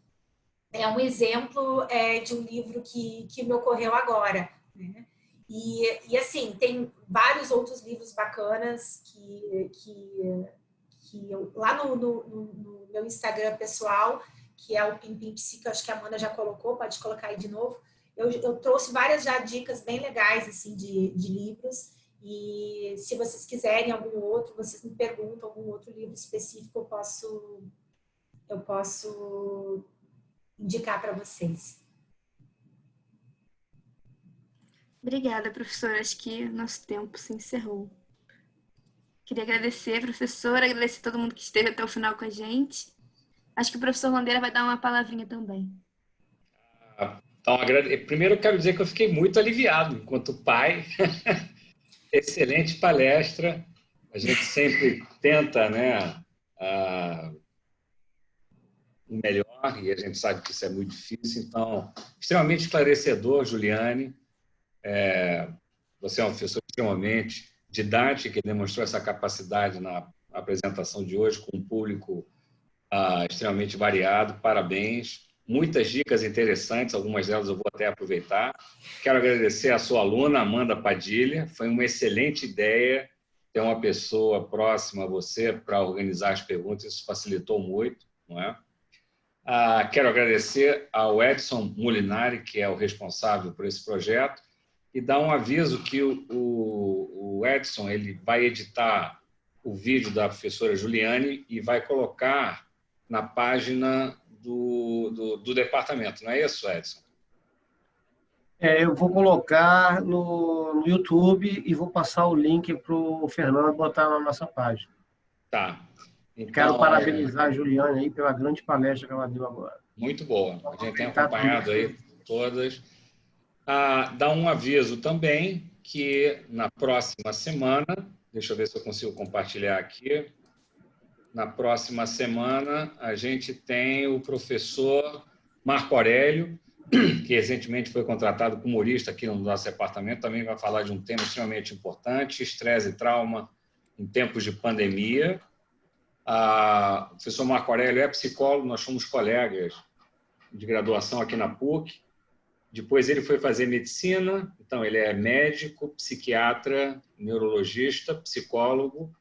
é um exemplo de um livro que me ocorreu agora, né? E assim, tem vários outros livros bacanas que eu, lá no meu Instagram pessoal, que é o Pimpim Psi, que eu acho que a Amanda já colocou, pode colocar aí de novo. Eu trouxe várias já dicas bem legais assim, de livros, e se vocês quiserem algum outro, vocês me perguntam algum outro livro específico, eu posso indicar para vocês. Obrigada, professora. Acho que nosso tempo se encerrou. Queria agradecer, professora, agradecer a todo mundo que esteve até o final com a gente. Acho que o professor Landeira vai dar uma palavrinha também. Então, primeiro eu quero dizer que eu fiquei muito aliviado enquanto pai. Excelente palestra. A gente sempre tenta, né, o melhor, e a gente sabe que isso é muito difícil. Então, extremamente esclarecedor, Juliane. Você é uma professora extremamente didática que demonstrou essa capacidade na apresentação de hoje com um público extremamente variado. Parabéns. Muitas dicas interessantes, algumas delas eu vou até aproveitar. Quero agradecer a sua aluna, Amanda Padilha. Foi uma excelente ideia ter uma pessoa próxima a você para organizar as perguntas. Isso facilitou muito, não é? Quero agradecer ao Edson Molinari, que é o responsável por esse projeto, e dar um aviso que o Edson ele vai editar o vídeo da professora Juliane e vai colocar na página do departamento. Não é isso, Edson? Eu vou colocar no YouTube e vou passar o link para o Fernando botar na nossa página. Tá. Então, quero parabenizar a Juliane aí pela grande palestra que ela deu agora. Muito boa. A gente tem acompanhado aí todas. Dá um aviso também que na próxima semana, deixa eu ver se eu consigo compartilhar aqui, na próxima semana a gente tem o professor Marco Aurélio, que recentemente foi contratado como humorista aqui no nosso departamento, também vai falar de um tema extremamente importante, estresse e trauma em tempos de pandemia. O professor Marco Aurélio é psicólogo, nós somos colegas de graduação aqui na PUC. Depois ele foi fazer medicina, então ele é médico, psiquiatra, neurologista, psicólogo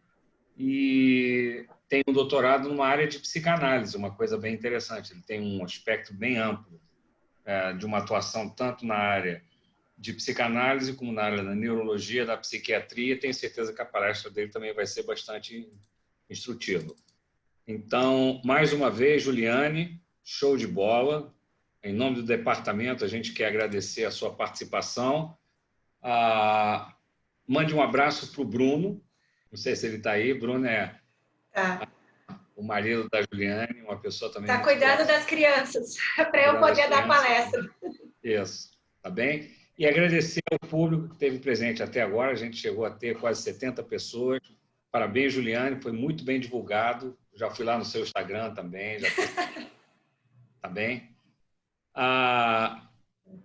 e tem um doutorado numa área de psicanálise, uma coisa bem interessante. Ele tem um aspecto bem amplo de uma atuação tanto na área de psicanálise como na área da neurologia, da psiquiatria. Tenho certeza que a palestra dele também vai ser bastante instrutiva. Então, mais uma vez, Juliane, show de bola. Em nome do departamento, a gente quer agradecer a sua participação. Mande um abraço para o Bruno. Não sei se ele está aí. Bruno é o marido da Juliane, uma pessoa também... Está cuidando das crianças, para eu poder dar palestra. Isso, tá bem? E agradecer ao público que esteve presente até agora. A gente chegou a ter quase 70 pessoas. Parabéns, Juliane, foi muito bem divulgado. Já fui lá no seu Instagram também. Já fui... Tá bem?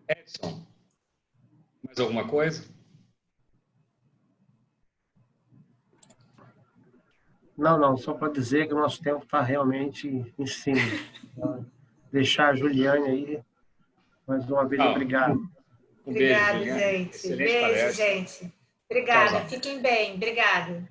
Edson, mais alguma coisa? Não, só para dizer que o nosso tempo está realmente em cima. Deixar a Juliane aí, mais uma vez, obrigado. Um beijo, Obrigada, Juliane. gente. Excelente Beijo, palestra. gente. Obrigada, Tchauzinho. fiquem bem. Obrigada.